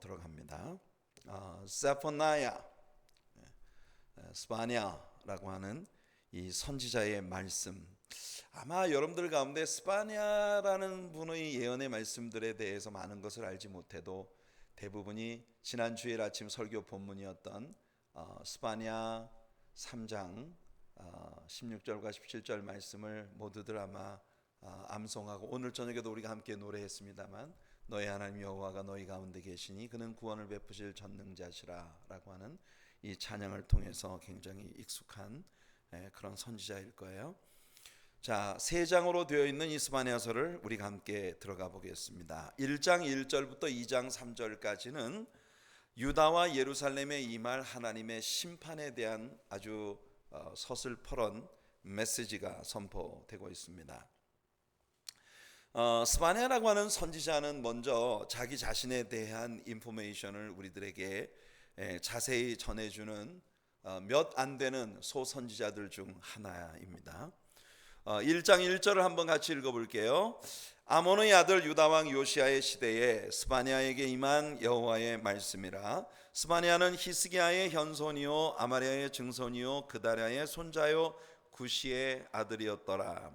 들어갑니다. 세포나야, 스파냐라고 하는 이 선지자의 말씀, 아마 여러분들 가운데 스파냐라는 분의 예언의 말씀들에 대해서 많은 것을 알지 못해도 대부분이 지난 주일 아침 설교 본문이었던 스파냐 3장 16절과 17절 말씀을 모두들 아마 암송하고, 오늘 저녁에도 우리가 함께 노래했습니다만, 너희 하나님 여호와가 너희 가운데 계시니 그는 구원을 베푸실 전능자시라 라고 하는 이 찬양을 통해서 굉장히 익숙한 그런 선지자일 거예요. 자, 세 장으로 되어 있는 이 스바냐서를 우리가 함께 들어가 보겠습니다. 1장 1절부터 2장 3절까지는 유다와 예루살렘에 임할 하나님의 심판에 대한 아주 서슬퍼런 메시지가 선포되고 있습니다. 스바냐라고 하는 선지자는 먼저 자기 자신에 대한 인포메이션을 우리들에게 자세히 전해주는 몇 안 되는 소선지자들 중 하나입니다. 1장 1절을 한번 같이 읽어볼게요. 아몬의 아들 유다왕 요시아의 시대에 스바냐에게 임한 여호와의 말씀이라. 스바냐는 히스기야의 현손이요 아마랴의 증손이요 그다랴의 손자요 구시의 아들이었더라.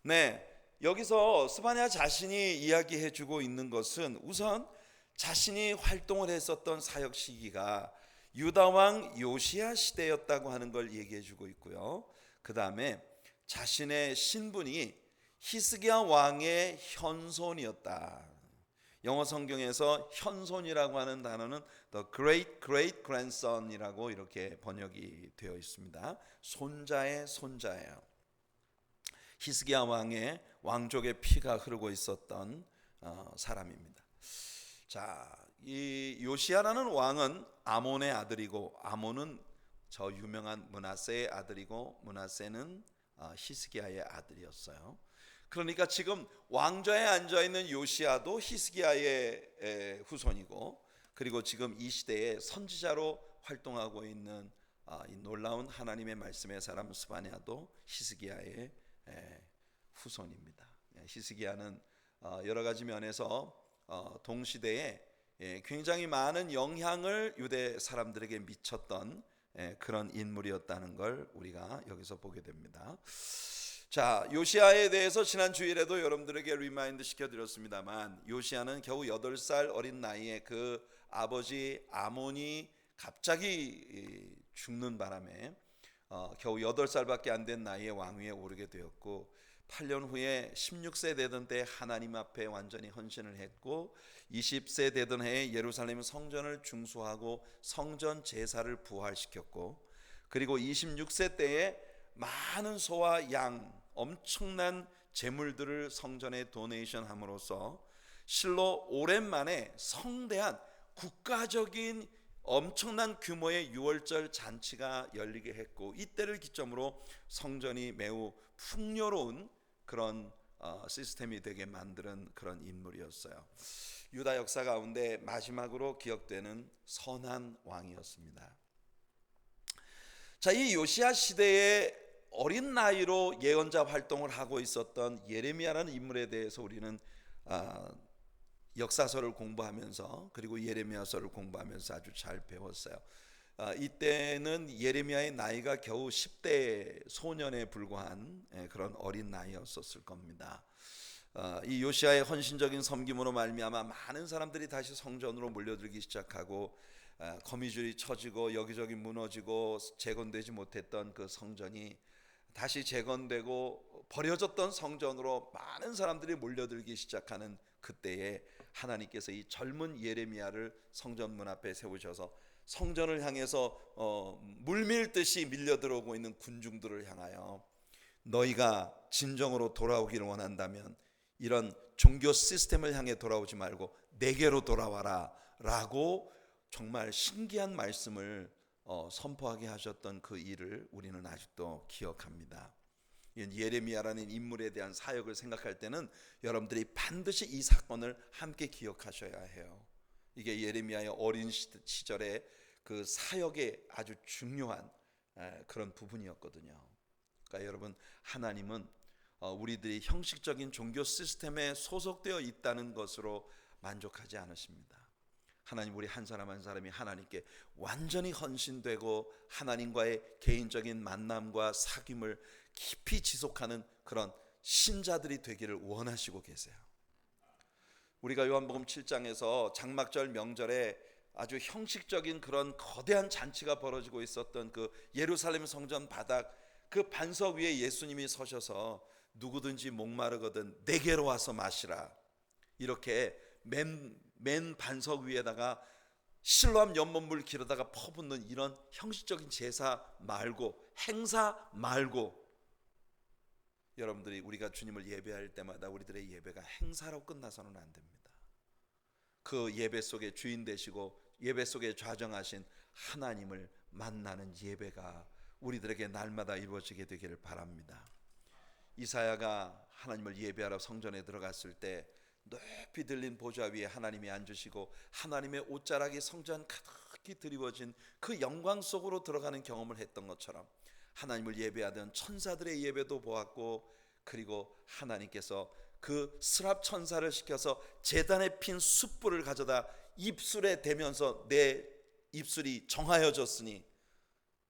네, 여기서 스바냐 자신이 이야기해주고 있는 것은 우선 자신이 활동을 했었던 사역 시기가 유다왕 요시야 시대였다고 하는 걸 얘기해주고 있고요. 그 다음에 자신의 신분이 히스기야 왕의 현손이었다. 영어 성경에서 현손이라고 하는 단어는 the great great grandson이라고 이렇게 번역이 되어 있습니다. 손자의 손자예요. 히스기야 왕의 왕족의 피가 흐르고 있었던 사람입니다. 자, 이 요시야라는 왕은 아몬의 아들이고, 아몬은 저 유명한 므낫세의 아들이고, 므낫세는 히스기야의 아들이었어요. 그러니까 지금 왕좌에 앉아 있는 요시야도 히스기야의 후손이고, 그리고 지금 이 시대에 선지자로 활동하고 있는 이 놀라운 하나님의 말씀의 사람 스바냐도 히스기야의 후손입니다. 히스기야는 여러 가지 면에서 동시대에 굉장히 많은 영향을 유대 사람들에게 미쳤던 그런 인물이었다는 걸 우리가 여기서 보게 됩니다. 자, 요시야에 대해서 지난 주일에도 여러분들에게 리마인드 시켜드렸습니다만, 요시야는 겨우 8살 어린 나이에 그 아버지 아몬이 갑자기 죽는 바람에 겨우 8살밖에 안 된 나이에 왕위에 오르게 되었고, 8년 후에 16세 되던 때 하나님 앞에 완전히 헌신을 했고, 20세 되던 해에 예루살렘 성전을 중수하고 성전 제사를 부활시켰고, 그리고 26세 때에 많은 소와 양, 엄청난 재물들을 성전에 도네이션 함으로써 실로 오랜만에 성대한 국가적인 엄청난 규모의 유월절 잔치가 열리게 했고, 이때를 기점으로 성전이 매우 풍요로운 그런 시스템이 되게 만드는 그런 인물이었어요. 유다 역사 가운데 마지막으로 기억되는 선한 왕이었습니다. 자, 이 요시야 시대에 어린 나이로 예언자 활동을 하고 있었던 예레미야라는 인물에 대해서 우리는 역사서를 공부하면서, 그리고 예레미야서를 공부하면서 아주 잘 배웠어요. 이때는 예레미야의 나이가 겨우 10대 소년에 불과한 그런 어린 나이였었을 겁니다. 이 요시야의 헌신적인 섬김으로 말미암아 많은 사람들이 다시 성전으로 몰려들기 시작하고, 거미줄이 쳐지고 여기저기 무너지고 재건되지 못했던 그 성전이 다시 재건되고, 버려졌던 성전으로 많은 사람들이 몰려들기 시작하는 그때에 하나님께서 이 젊은 예레미야를 성전 문 앞에 세우셔서 성전을 향해서 물밀듯이 밀려들어오고 있는 군중들을 향하여, 너희가 진정으로 돌아오기를 원한다면 이런 종교 시스템을 향해 돌아오지 말고 내게로 돌아와라 라고 정말 신기한 말씀을 선포하게 하셨던 그 일을 우리는 아직도 기억합니다. 예레미야라는 인물에 대한 사역을 생각할 때는 여러분들이 반드시 이 사건을 함께 기억하셔야 해요. 이게 예레미야의 어린 시절의 그 사역의 아주 중요한 그런 부분이었거든요. 그러니까 여러분, 하나님은 우리들이 형식적인 종교 시스템에 소속되어 있다는 것으로 만족하지 않으십니다. 하나님, 우리 한 사람 한 사람이 하나님께 완전히 헌신되고 하나님과의 개인적인 만남과 사귐을 깊이 지속하는 그런 신자들이 되기를 원하시고 계세요. 우리가 요한복음 7장에서 장막절 명절에 아주 형식적인 그런 거대한 잔치가 벌어지고 있었던 그 예루살렘 성전 바닥 그 반석 위에 예수님이 서셔서 누구든지 목마르거든 내게로 와서 마시라, 이렇게 맨 반석 위에다가 실로암 연못물 기르다가 퍼붓는 이런 형식적인 제사 말고, 행사 말고, 여러분들이 우리가 주님을 예배할 때마다 우리들의 예배가 행사로 끝나서는 안 됩니다. 그 예배 속에 주인 되시고 예배 속에 좌정하신 하나님을 만나는 예배가 우리들에게 날마다 이루어지게 되기를 바랍니다. 이사야가 하나님을 예배하러 성전에 들어갔을 때 높이 들린 보좌 위에 하나님이 앉으시고 하나님의 옷자락이 성전 가득히 드리워진 그 영광 속으로 들어가는 경험을 했던 것처럼 하나님을 예배하던 천사들의 예배도 보았고, 그리고 하나님께서 그 스랍 천사를 시켜서 제단에 핀 숯불을 가져다 입술에 대면서 내 입술이 정하여졌으니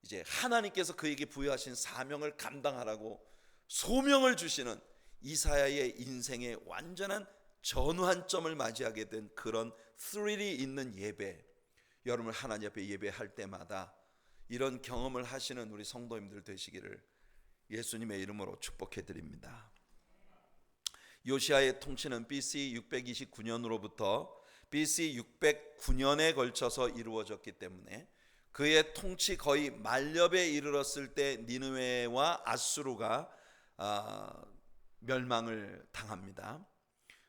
이제 하나님께서 그에게 부여하신 사명을 감당하라고 소명을 주시는 이사야의 인생의 완전한 전환점을 맞이하게 된 그런 스릴이 있는 예배, 여러분 하나님 앞에 예배할 때마다 이런 경험을 하시는 우리 성도님들 되시기를 예수님의 이름으로 축복해 드립니다. 요시아의 통치는 BC 629년으로부터 BC 609년에 걸쳐서 이루어졌기 때문에 그의 통치 거의 만렵에 이르렀을 때 니느웨와 아수르가 멸망을 당합니다.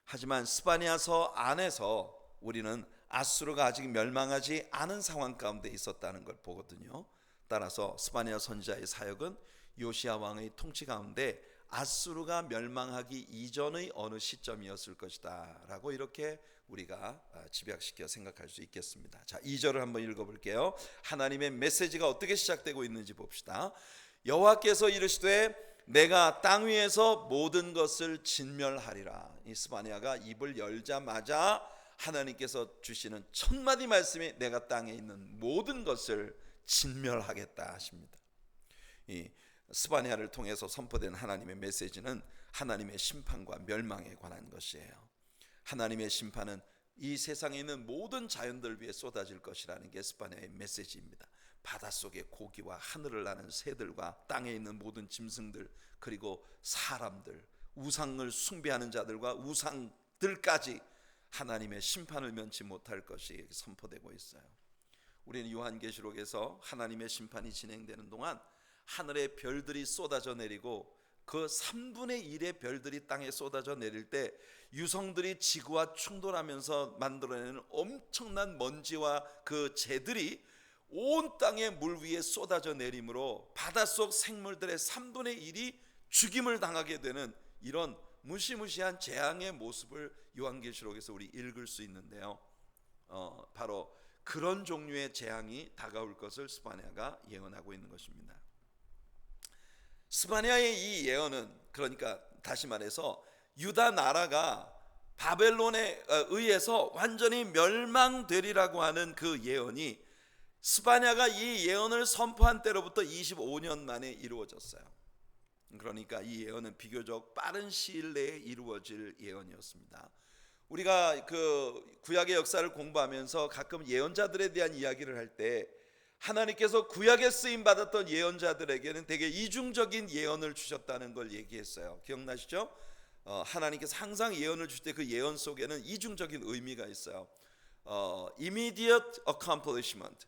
하지만 스바냐서 안에서 우리는 아수르가 아직 멸망하지 않은 상황 가운데 있었다는 걸 보거든요. 따라서 스바냐 선지자의 사역은 요시야 왕의 통치 가운데 아수르가 멸망하기 이전의 어느 시점이었을 것이다 라고 이렇게 우리가 집약시켜 생각할 수 있겠습니다. 자, 2절을 한번 읽어볼게요. 하나님의 메시지가 어떻게 시작되고 있는지 봅시다. 여호와께서 이르시되 내가 땅 위에서 모든 것을 진멸하리라. 이 스바냐가 입을 열자마자 하나님께서 주시는 첫 마디 말씀이 내가 땅에 있는 모든 것을 진멸하겠다 하십니다. 이 스바냐를 통해서 선포된 하나님의 메시지는 하나님의 심판과 멸망에 관한 것이에요. 하나님의 심판은 이 세상에 있는 모든 자연들 위해 쏟아질 것이라는 게 스바냐의 메시지입니다. 바닷속의 고기와 하늘을 나는 새들과 땅에 있는 모든 짐승들, 그리고 사람들, 우상을 숭배하는 자들과 우상들까지 하나님의 심판을 면치 못할 것이 선포되고 있어요. 우리는 요한계시록에서 하나님의 심판이 진행되는 동안 하늘의 별들이 쏟아져 내리고 그 3분의 1의 별들이 땅에 쏟아져 내릴 때 유성들이 지구와 충돌하면서 만들어내는 엄청난 먼지와 그 재들이 온 땅의 물 위에 쏟아져 내림으로 바닷속 생물들의 3분의 1이 죽임을 당하게 되는 이런 무시무시한 재앙의 모습을 요한계시록에서 우리 읽을 수 있는데요. 바로 그런 종류의 재앙이 다가올 것을 스바냐가 예언하고 있는 것입니다. 스바냐의 이 예언은, 그러니까 다시 말해서 유다 나라가 바벨론에 의해서 완전히 멸망되리라고 하는 그 예언이 스바냐가 이 예언을 선포한 때로부터 25년 만에 이루어졌어요. 그러니까 이 예언은 비교적 빠른 시일 내에 이루어질 예언이었습니다. 우리가 그 구약의 역사를 공부하면서 가끔 예언자들에 대한 이야기를 할 때 하나님께서 구약에 쓰임 받았던 예언자들에게는 되게 이중적인 예언을 주셨다는 걸 얘기했어요. 기억나시죠? 하나님께서 항상 예언을 주실 때 그 예언 속에는 이중적인 의미가 있어요. Immediate accomplishment,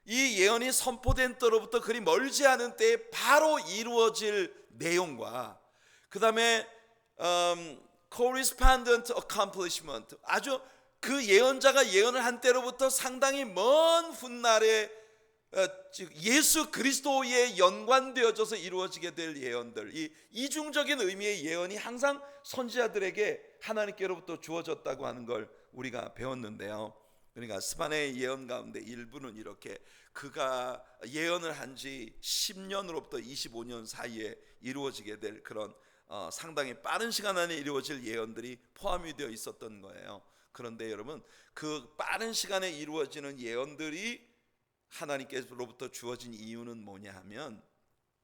이 예언이 선포된 때로부터 그리 멀지 않은 때에 바로 이루어질 내용과, 그 다음에 correspondent accomplishment, 아주 그 예언자가 예언을 한 때로부터 상당히 먼 훗날에 예수 그리스도에 연관되어져서 이루어지게 될 예언들, 이 이중적인 의미의 예언이 항상 선지자들에게 하나님께로부터 주어졌다고 하는 걸 우리가 배웠는데요. 그러니까 스바냐의 예언 가운데 일부는 이렇게 그가 예언을 한 지 10년으로부터 25년 사이에 이루어지게 될 그런 상당히 빠른 시간 안에 이루어질 예언들이 포함이 되어 있었던 거예요. 그런데 여러분, 그 빠른 시간에 이루어지는 예언들이 하나님께로부터 주어진 이유는 뭐냐 하면,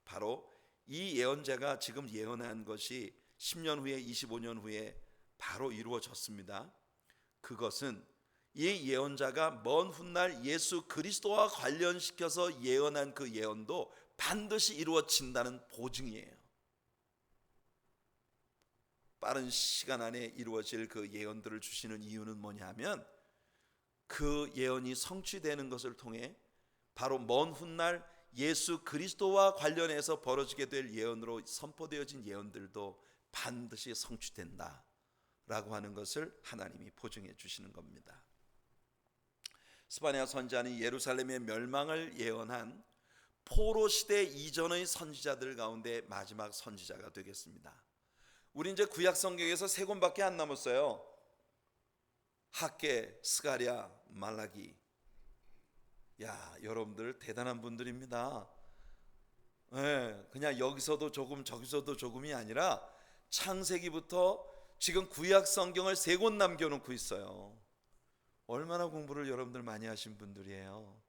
바로 이 예언자가 지금 예언한 것이 10년 후에, 25년 후에 바로 이루어졌습니다. 그것은 이 예언자가 먼 훗날 예수 그리스도와 관련시켜서 예언한 그 예언도 반드시 이루어진다는 보증이에요. 빠른 시간 안에 이루어질 그 예언들을 주시는 이유는 뭐냐 하면, 그 예언이 성취되는 것을 통해 바로 먼 훗날 예수 그리스도와 관련해서 벌어지게 될 예언으로 선포되어진 예언들도 반드시 성취된다 라고 하는 것을 하나님이 보증해 주시는 겁니다. 스바냐 선지자는 예루살렘의 멸망을 예언한 포로 시대 이전의 선지자들 가운데 마지막 선지자가 되겠습니다. 우리 이제 구약 성경에서 세 권밖에 안 남았어요. 학개, 스가랴, 말라기. 야, 여러분들 대단한 분들입니다. 그냥 여기서도 조금 저기서도 조금이 아니라 창세기부터 지금 구약 성경을 세 권 남겨놓고 있어요. 얼마나 공부를 여러분들 많이 하신 분들이에요.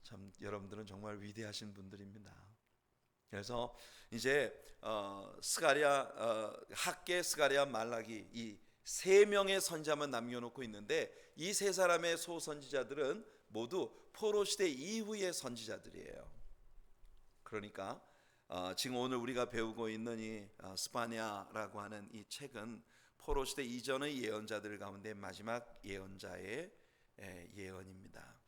참 여러분들은 정말 위대하신 분들입니다. 그래서 이제 스가랴, 학개, 스가랴, 말라기, 이 세 명의 선지자만 남겨놓고 있는데, 이 세 사람의 소선지자들은 모두 포로 시대 이후의 선지자들이에요. 그러니까 지금 오늘 우리가 배우고 있는 이 스바냐라고 하는 이 책은 포로 시대 이전의 예언자들 가운데 마지막 예언자의 예언입니다.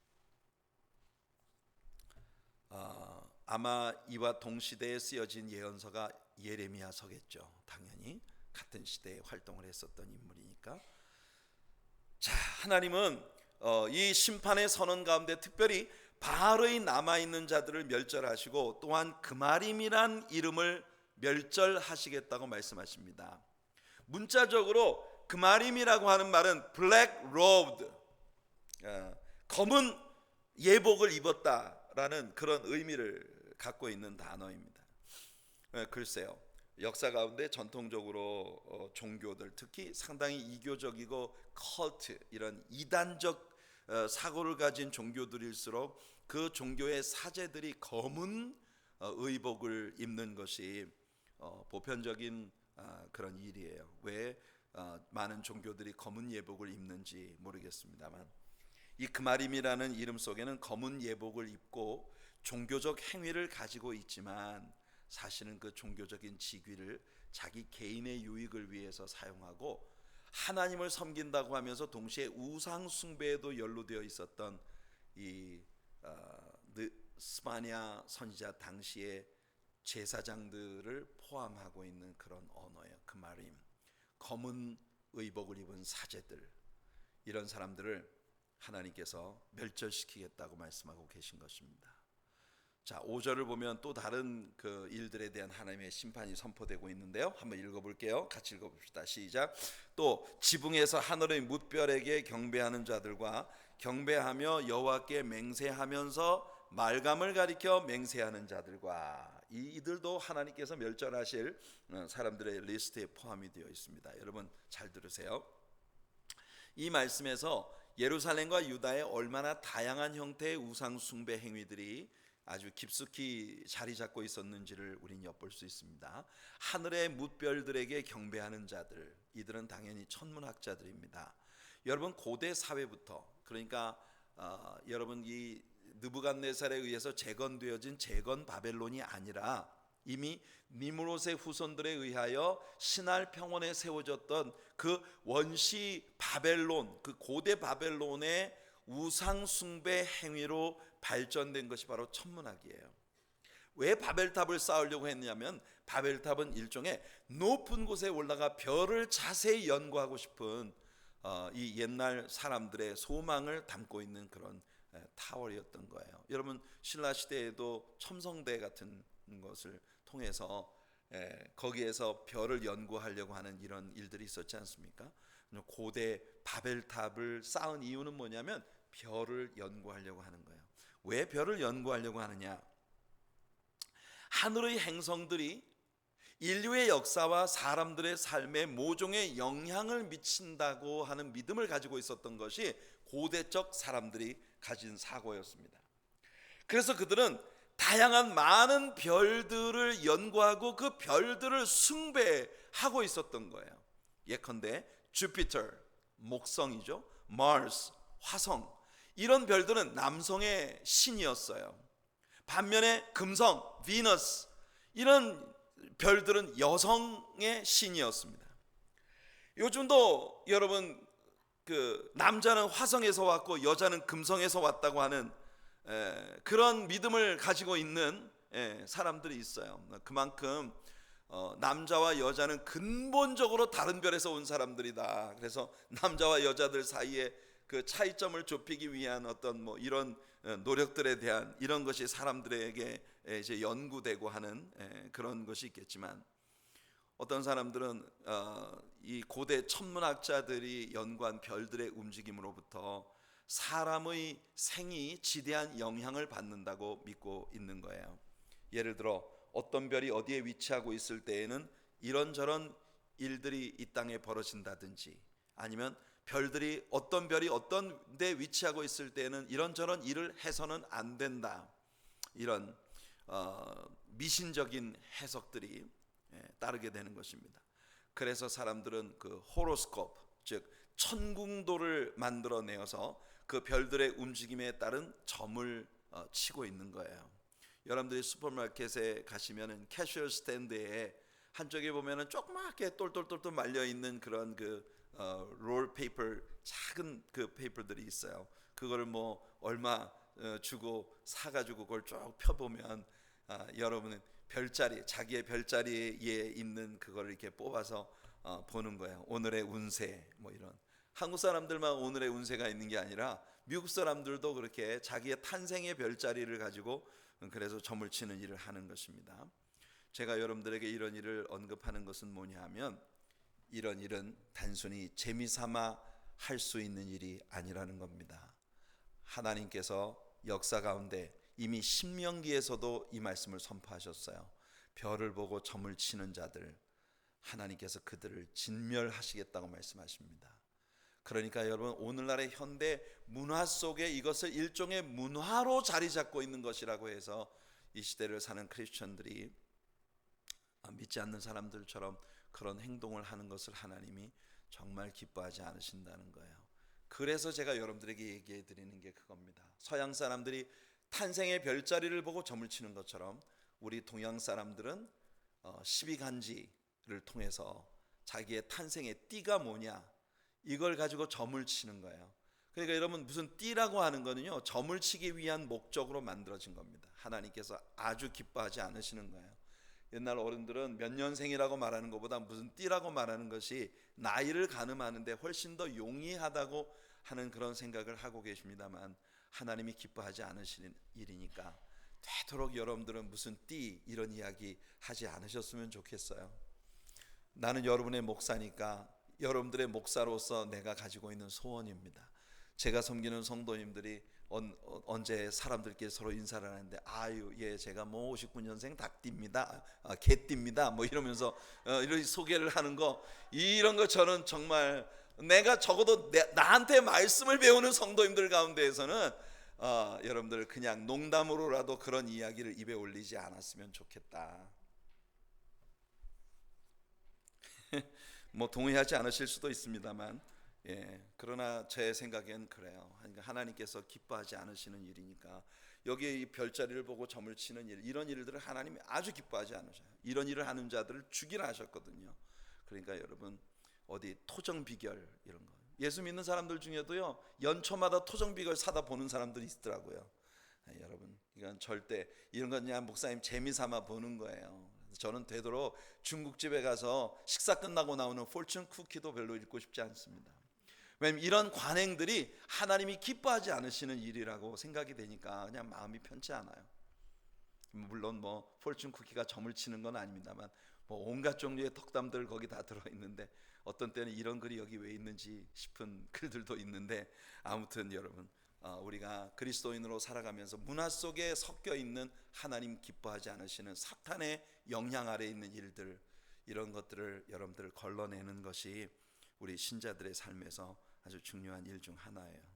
아마 이와 동시대에 쓰여진 예언서가 예레미야서겠죠. 당연히 같은 시대에 활동을 했었던 인물이니까. 자, 하나님은 이 심판의 선언 가운데 특별히 바알의 남아있는 자들을 멸절하시고, 또한 그마림이란 이름을 멸절하시겠다고 말씀하십니다. 문자적으로 그마림이라고 하는 말은 블랙 로드, 검은 예복을 입었다라는 그런 의미를 갖고 있는 단어입니다. 글쎄요, 역사 가운데 전통적으로 종교들, 특히 상당히 이교적이고 컬트, 이런 이단적 사고를 가진 종교들일수록 그 종교의 사제들이 검은 의복을 입는 것이 보편적인 그런 일이에요. 왜 많은 종교들이 검은 예복을 입는지 모르겠습니다만, 이 그마림이라는 이름 속에는 검은 예복을 입고 종교적 행위를 가지고 있지만, 사실은 그 종교적인 직위를 자기 개인의 유익을 위해서 사용하고 하나님을 섬긴다고 하면서 동시에 우상 숭배에도 연루되어 있었던 이 스바냐 선지자 당시의 제사장들을 포함하고 있는 그런 언어예요. 그마림, 검은 의복을 입은 사제들, 이런 사람들을 하나님께서 멸절시키겠다고 말씀하고 계신 것입니다. 자, 5절을 보면 또 다른 그 일들에 대한 하나님의 심판이 선포되고 있는데요. 한번 읽어볼게요. 같이 읽어봅시다. 시작. 또 지붕에서 하늘의 뭇별에게 경배하는 자들과 경배하며 여호와께 맹세하면서 말감을 가리켜 맹세하는 자들과, 이들도 하나님께서 멸절하실 사람들의 리스트에 포함이 되어 있습니다. 여러분 잘 들으세요. 이 말씀에서 예루살렘과 유다에 얼마나 다양한 형태의 우상 숭배 행위들이 아주 깊숙이 자리 잡고 있었는지를 우리는 엿볼 수 있습니다. 하늘의 뭇별들에게 경배하는 자들, 이들은 당연히 천문학자들입니다. 여러분 고대 사회부터, 그러니까 여러분 이 느부갓네살에 의해서 재건되어진 재건 바벨론이 아니라 이미 니므롯의 후손들에 의하여 신할 평원에 세워졌던 그 원시 바벨론, 그 고대 바벨론의 우상 숭배 행위로 발전된 것이 바로 천문학이에요. 왜 바벨탑을 쌓으려고 했냐면, 바벨탑은 일종의 높은 곳에 올라가 별을 자세히 연구하고 싶은 이 옛날 사람들의 소망을 담고 있는 그런 타월이었던 거예요. 여러분 신라 시대에도 첨성대 같은 것을 통해서 거기에서 별을 연구하려고 하는 이런 일들이 있었지 않습니까? 고대 바벨탑을 쌓은 이유는 뭐냐면 별을 연구하려고 하는 거예요. 왜 별을 연구하려고 하느냐? 하늘의 행성들이 인류의 역사와 사람들의 삶에 모종의 영향을 미친다고 하는 믿음을 가지고 있었던 것이 고대적 사람들이 가진 사고였습니다. 그래서 그들은 다양한 많은 별들을 연구하고 그 별들을 숭배하고 있었던 거예요. 예컨대 주피터, 목성이죠. 마스, 화성, 이런 별들은 남성의 신이었어요. 반면에 금성, 비너스, 이런 별들은 여성의 신이었습니다. 요즘도 여러분 그 남자는 화성에서 왔고 여자는 금성에서 왔다고 하는 그런 믿음을 가지고 있는 사람들이 있어요. 그만큼 남자와 여자는 근본적으로 다른 별에서 온 사람들이다. 그래서 남자와 여자들 사이에 그 차이점을 좁히기 위한 어떤 뭐 이런 노력들에 대한 이런 것이 사람들에게 이제 연구되고 하는 그런 것이 있겠지만, 어떤 사람들은 이 고대 천문학자들이 연구한 별들의 움직임으로부터 사람의 생이 지대한 영향을 받는다고 믿고 있는 거예요. 예를 들어 어떤 별이 어디에 위치하고 있을 때에는 이런저런 일들이 이 땅에 벌어진다든지, 아니면 별들이 어떤 별이 어떤 데 위치하고 있을 때에는 이런저런 일을 해서는 안 된다, 이런 미신적인 해석들이 따르게 되는 것입니다. 그래서 사람들은 그 호로스코프, 즉 천궁도를 만들어내어서 그 별들의 움직임에 따른 점을 치고 있는 거예요. 여러분들이 슈퍼마켓에 가시면은 캐셔 스탠드에 한쪽에 보면은 조그맣게 똘똘똘똘 말려 있는 그런 그 롤 페이퍼, 작은 그 페이퍼들이 있어요. 그거를 뭐 얼마 주고 사가지고 그걸 쭉 펴보면 여러분은 별자리, 자기의 별자리에 있는 그걸 이렇게 뽑아서 보는 거예요. 오늘의 운세, 뭐 이런. 한국 사람들만 오늘의 운세가 있는 게 아니라 미국 사람들도 그렇게 자기의 탄생의 별자리를 가지고 그래서 점을 치는 일을 하는 것입니다. 제가 여러분들에게 이런 일을 언급하는 것은 뭐냐 하면, 이런 일은 단순히 재미삼아 할 수 있는 일이 아니라는 겁니다. 하나님께서 역사 가운데 이미 신명기에서도 이 말씀을 선포하셨어요. 별을 보고 점을 치는 자들, 하나님께서 그들을 진멸하시겠다고 말씀하십니다. 그러니까 여러분, 오늘날의 현대 문화 속에 이것을 일종의 문화로 자리 잡고 있는 것이라고 해서 이 시대를 사는 크리스천들이 믿지 않는 사람들처럼 그런 행동을 하는 것을 하나님이 정말 기뻐하지 않으신다는 거예요. 그래서 제가 여러분들에게 얘기해 드리는 게 그겁니다. 서양 사람들이 탄생의 별자리를 보고 점을 치는 것처럼 우리 동양 사람들은 12간지를 통해서 자기의 탄생의 띠가 뭐냐, 이걸 가지고 점을 치는 거예요. 그러니까 여러분, 무슨 띠라고 하는 거는요, 점을 치기 위한 목적으로 만들어진 겁니다. 하나님께서 아주 기뻐하지 않으시는 거예요. 옛날 어른들은 몇 년생이라고 말하는 것보다 무슨 띠라고 말하는 것이 나이를 가늠하는데 훨씬 더 용이하다고 하는 그런 생각을 하고 계십니다만, 하나님이 기뻐하지 않으시는 일이니까 되도록 여러분들은 무슨 띠 이런 이야기 하지 않으셨으면 좋겠어요. 나는 여러분의 목사니까 여러분들의 목사로서 내가 가지고 있는 소원입니다. 제가 섬기는 성도님들이 언제 사람들끼리 서로 인사를 하는데, 아유, 예, 제가 뭐 59년생 닭띠입니다, 개띠입니다, 뭐 이러면서 이런 소개를 하는 거, 이런 거 저는 정말, 내가 적어도 나한테 말씀을 배우는 성도님들 가운데에서는 여러분들 그냥 농담으로라도 그런 이야기를 입에 올리지 않았으면 좋겠다. 뭐 동의하지 않으실 수도 있습니다만, 그러나 제 생각엔 그래요. 하나님께서 기뻐하지 않으시는 일이니까, 여기에 이 별자리를 보고 점을 치는 일, 이런 일들을 하나님이 아주 기뻐하지 않으셔요. 이런 일을 하는 자들을 죽이라 하셨거든요. 그러니까 여러분, 어디 토정 비결 이런 거, 예수 믿는 사람들 중에도요, 연초마다 토정 비결 사다 보는 사람들이 있더라고요. 여러분, 이건 절대, 이런 건 그냥 목사님 재미삼아 보는 거예요. 저는 되도록 중국집에 가서 식사 끝나고 나오는 포춘 쿠키도 별로 읽고 싶지 않습니다. 왜냐하면 이런 관행들이 하나님이 기뻐하지 않으시는 일이라고 생각이 되니까 그냥 마음이 편치 않아요. 물론 뭐 포춘 쿠키가 점을 치는 건 아닙니다만, 뭐 온갖 종류의 덕담들 거기 다 들어있는데, 어떤 때는 이런 글이 여기 왜 있는지 싶은 글들도 있는데, 아무튼 여러분, 우리가 그리스도인으로 살아가면서 문화 속에 섞여 있는 하나님 기뻐하지 않으시는 사탄의 영향 아래 있는 일들, 이런 것들을 여러분들 걸러내는 것이 우리 신자들의 삶에서 아주 중요한 일 중 하나예요.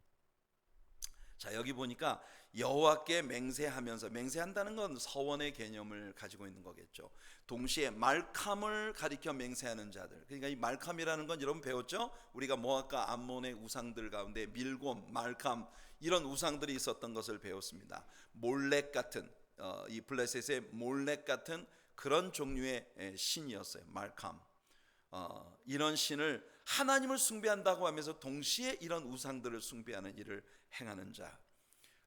자, 여기 보니까 여호와께 맹세하면서, 맹세한다는 건 서원의 개념을 가지고 있는 거겠죠. 동시에 말캄을 가리켜 맹세하는 자들. 그러니까 이 말캄이라는 건 여러분 배웠죠? 우리가 모압과 암몬의 우상들 가운데 밀곰, 말캄 이런 우상들이 있었던 것을 배웠습니다. 몰렉 같은 이 블레셋의 몰렉 같은 그런 종류의 신이었어요. 말캄. 이런 신을 하나님을 숭배한다고 하면서 동시에 이런 우상들을 숭배하는 일을 행하는 자.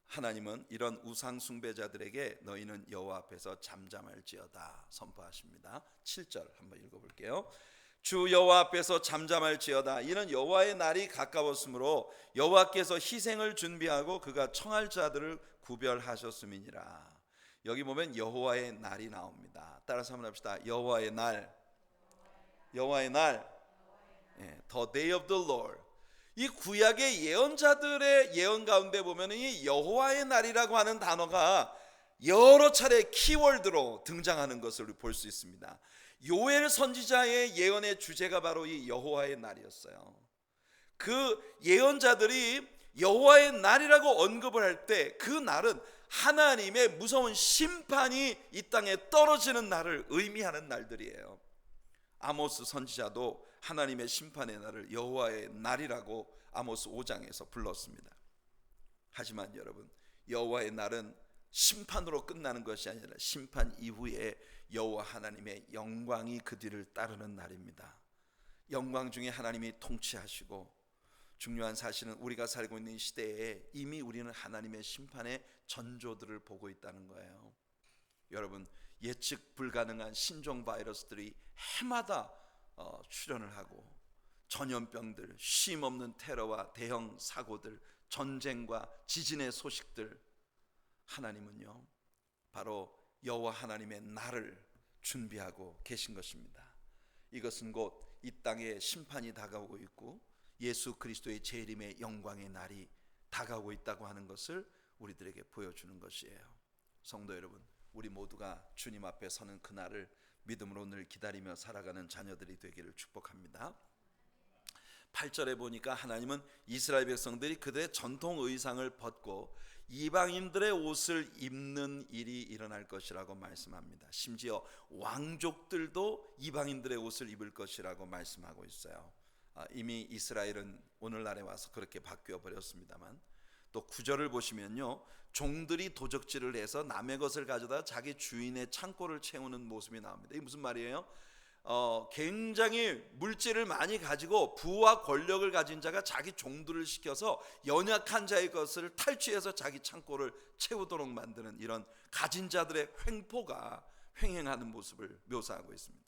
하나님은 이런 우상 숭배자들에게 너희는 여호와 앞에서 잠잠할지어다 선포하십니다. 7절 한번 읽어볼게요. 주 여호와 앞에서 잠잠할지어다. 이는 여호와의 날이 가까웠으므로 여호와께서 희생을 준비하고 그가 청할 자들을 구별하셨음이니라. 여기 보면 여호와의 날이 나옵니다. 따라서 한번 합시다. 여호와의 날, 여호와의 날, The day of the Lord. 이 구약의 예언자들의 예언 가운데 보면 이 여호와의 날이라고 하는 단어가 여러 차례 키워드로 등장하는 것을 볼 수 있습니다. 요엘 선지자의 예언의 주제가 바로 이 여호와의 날이었어요. 그 예언자들이 여호와의 날이라고 언급을 할 때 그 날은 하나님의 무서운 심판이 이 땅에 떨어지는 날을 의미하는 날들이에요. 아모스 선지자도 하나님의 심판의 날을 여호와의 날이라고 아모스 5장에서 불렀습니다. 하지만 여러분, 여호와의 날은 심판으로 끝나는 것이 아니라 심판 이후에 여호와 하나님의 영광이 그 뒤를 따르는 날입니다. 영광 중에 하나님이 통치하시고, 중요한 사실은 우리가 살고 있는 시대에 이미 우리는 하나님의 심판의 전조들을 보고 있다는 거예요. 여러분, 예측 불가능한 신종 바이러스들이 해마다 출현을 하고, 전염병들, 쉼없는 테러와 대형 사고들, 전쟁과 지진의 소식들, 하나님은요 바로 여호와 하나님의 날을 준비하고 계신 것입니다. 이것은 곧 이 땅에 심판이 다가오고 있고 예수 그리스도의 재림의 영광의 날이 다가오고 있다고 하는 것을 우리들에게 보여주는 것이에요. 성도 여러분, 우리 모두가 주님 앞에 서는 그날을 믿음으로 늘 기다리며 살아가는 자녀들이 되기를 축복합니다. 8절에 보니까 하나님은 이스라엘 백성들이 그들의 전통 의상을 벗고 이방인들의 옷을 입는 일이 일어날 것이라고 말씀합니다. 심지어 왕족들도 이방인들의 옷을 입을 것이라고 말씀하고 있어요. 이미 이스라엘은 오늘날에 와서 그렇게 바뀌어 버렸습니다만, 또 9절을 보시면요, 종들이 도적질을 해서 남의 것을 가져다 자기 주인의 창고를 채우는 모습이 나옵니다. 이게 무슨 말이에요? 굉장히 물질을 많이 가지고 부와 권력을 가진 자가 자기 종들을 시켜서 연약한 자의 것을 탈취해서 자기 창고를 채우도록 만드는 이런 가진 자들의 횡포가 횡행하는 모습을 묘사하고 있습니다.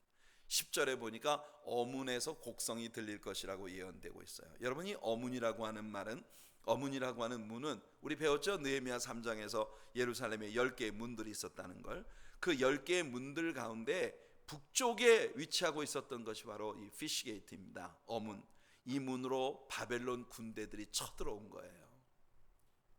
10절에 보니까 어문에서 곡성이 들릴 것이라고 예언되고 있어요. 여러분이 어문이라고 하는 말은, 어문이라고 하는 문은 우리 배웠죠? 느헤미야 3장에서 예루살렘에 10개의 문들이 있었다는 걸. 그 10개의 문들 가운데 북쪽에 위치하고 있었던 것이 바로 이 피시게이트입니다. 어문. 이 문으로 바벨론 군대들이 쳐들어온 거예요.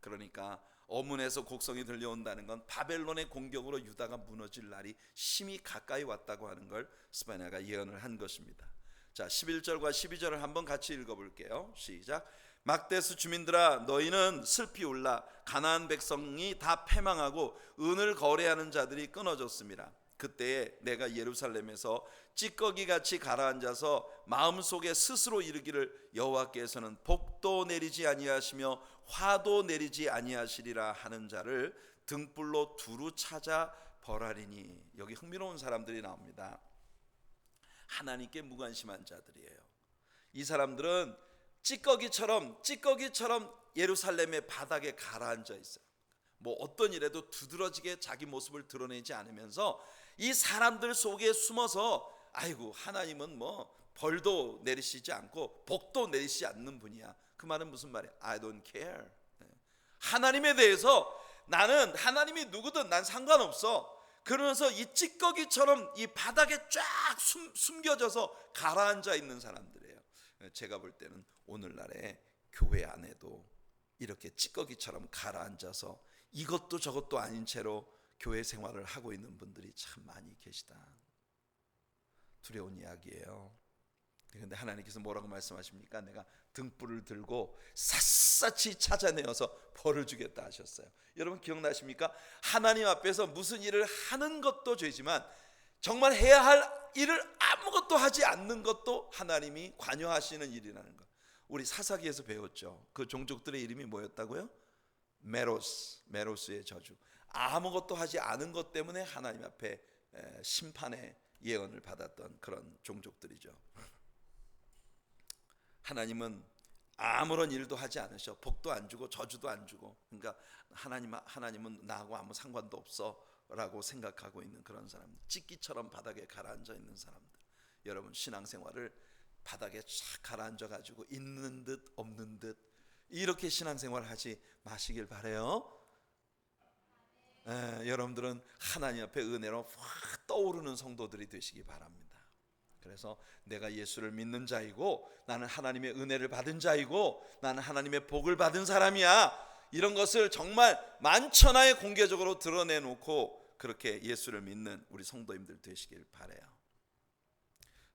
그러니까 어문에서 곡성이 들려온다는 건 바벨론의 공격으로 유다가 무너질 날이 심히 가까이 왔다고 하는 걸 스바냐가 예언을 한 것입니다. 자, 11절과 12절을 한번 같이 읽어볼게요. 시작. 막데스 주민들아, 너희는 슬피 울라. 가나안 백성이 다 패망하고 은을 거래하는 자들이 끊어졌습니다. 그때에 내가 예루살렘에서 찌꺼기같이 가라앉아서 마음속에 스스로 이르기를 여호와께서는 복도 내리지 아니하시며 화도 내리지 아니하시리라 하는 자를 등불로 두루 찾아 벌하리니. 여기 흥미로운 사람들이 나옵니다. 하나님께 무관심한 자들이에요. 이 사람들은 찌꺼기처럼 예루살렘의 바닥에 가라앉아 있어요. 뭐 어떤 일에도 두드러지게 자기 모습을 드러내지 않으면서 이 사람들 속에 숨어서, 아이고 하나님은 뭐 벌도 내리시지 않고 복도 내리시지 않는 분이야. 그 말은 무슨 말이야? I don't care. 하나님에 대해서 나는 하나님이 누구든 난 상관없어. 그러면서 이 찌꺼기처럼 이 바닥에 쫙 숨겨져서 가라앉아 있는 사람들이에요. 제가 볼 때는 오늘날의 교회 안에도 이렇게 찌꺼기처럼 가라앉아서 이것도 저것도 아닌 채로 교회 생활을 하고 있는 분들이 참 많이 계시다. 두려운 이야기예요. 그런데 하나님께서 뭐라고 말씀하십니까? 내가 등불을 들고 샅샅이 찾아내어서 벌을 주겠다 하셨어요. 여러분 기억나십니까? 하나님 앞에서 무슨 일을 하는 것도 죄지만 정말 해야 할 일을 아무것도 하지 않는 것도 하나님이 관여하시는 일이라는 것. 우리 사사기에서 배웠죠. 그 종족들의 이름이 뭐였다고요? 메로스의 저주. 아무것도 하지 않은 것 때문에 하나님 앞에 심판의 예언을 받았던 그런 종족들이죠. 하나님은 아무런 일도 하지 않으셔. 복도 안 주고 저주도 안 주고. 그러니까 하나님은 나하고 아무 상관도 없어 라고 생각하고 있는 그런 사람들, 찌끼처럼 바닥에 가라앉아 있는 사람들. 여러분 신앙생활을 바닥에 쫙 가라앉아 가지고 있는 듯 없는 듯 이렇게 신앙생활 하지 마시길 바래요. 여러분들은 하나님 앞에 은혜로 확 떠오르는 성도들이 되시기 바랍니다. 그래서 내가 예수를 믿는 자이고 나는 하나님의 은혜를 받은 자이고 나는 하나님의 복을 받은 사람이야, 이런 것을 정말 만천하에 공개적으로 드러내놓고 그렇게 예수를 믿는 우리 성도님들 되시길 바라요.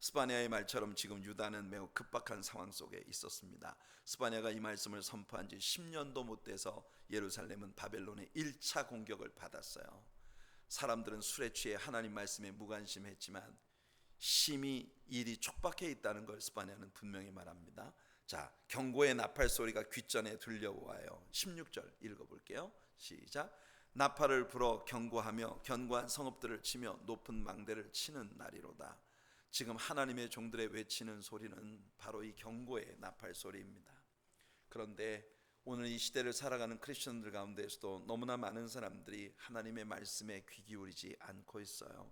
스바냐의 말처럼 지금 유다는 매우 급박한 상황 속에 있었습니다. 스바냐가 이 말씀을 선포한 지 10년도 못 돼서 예루살렘은 바벨론의 1차 공격을 받았어요. 사람들은 술에 취해 하나님 말씀에 무관심했지만 심히 일이 촉박해 있다는 걸 스바냐는 분명히 말합니다. 자, 경고의 나팔 소리가 귓전에 들려와요. 16절 읽어볼게요. 시작. 나팔을 불어 경고하며 견고한 성읍들을 치며 높은 망대를 치는 날이로다. 지금 하나님의 종들의 외치는 소리는 바로 이 경고의 나팔 소리입니다. 그런데 오늘 이 시대를 살아가는 크리스천들 가운데서도 너무나 많은 사람들이 하나님의 말씀에 귀 기울이지 않고 있어요.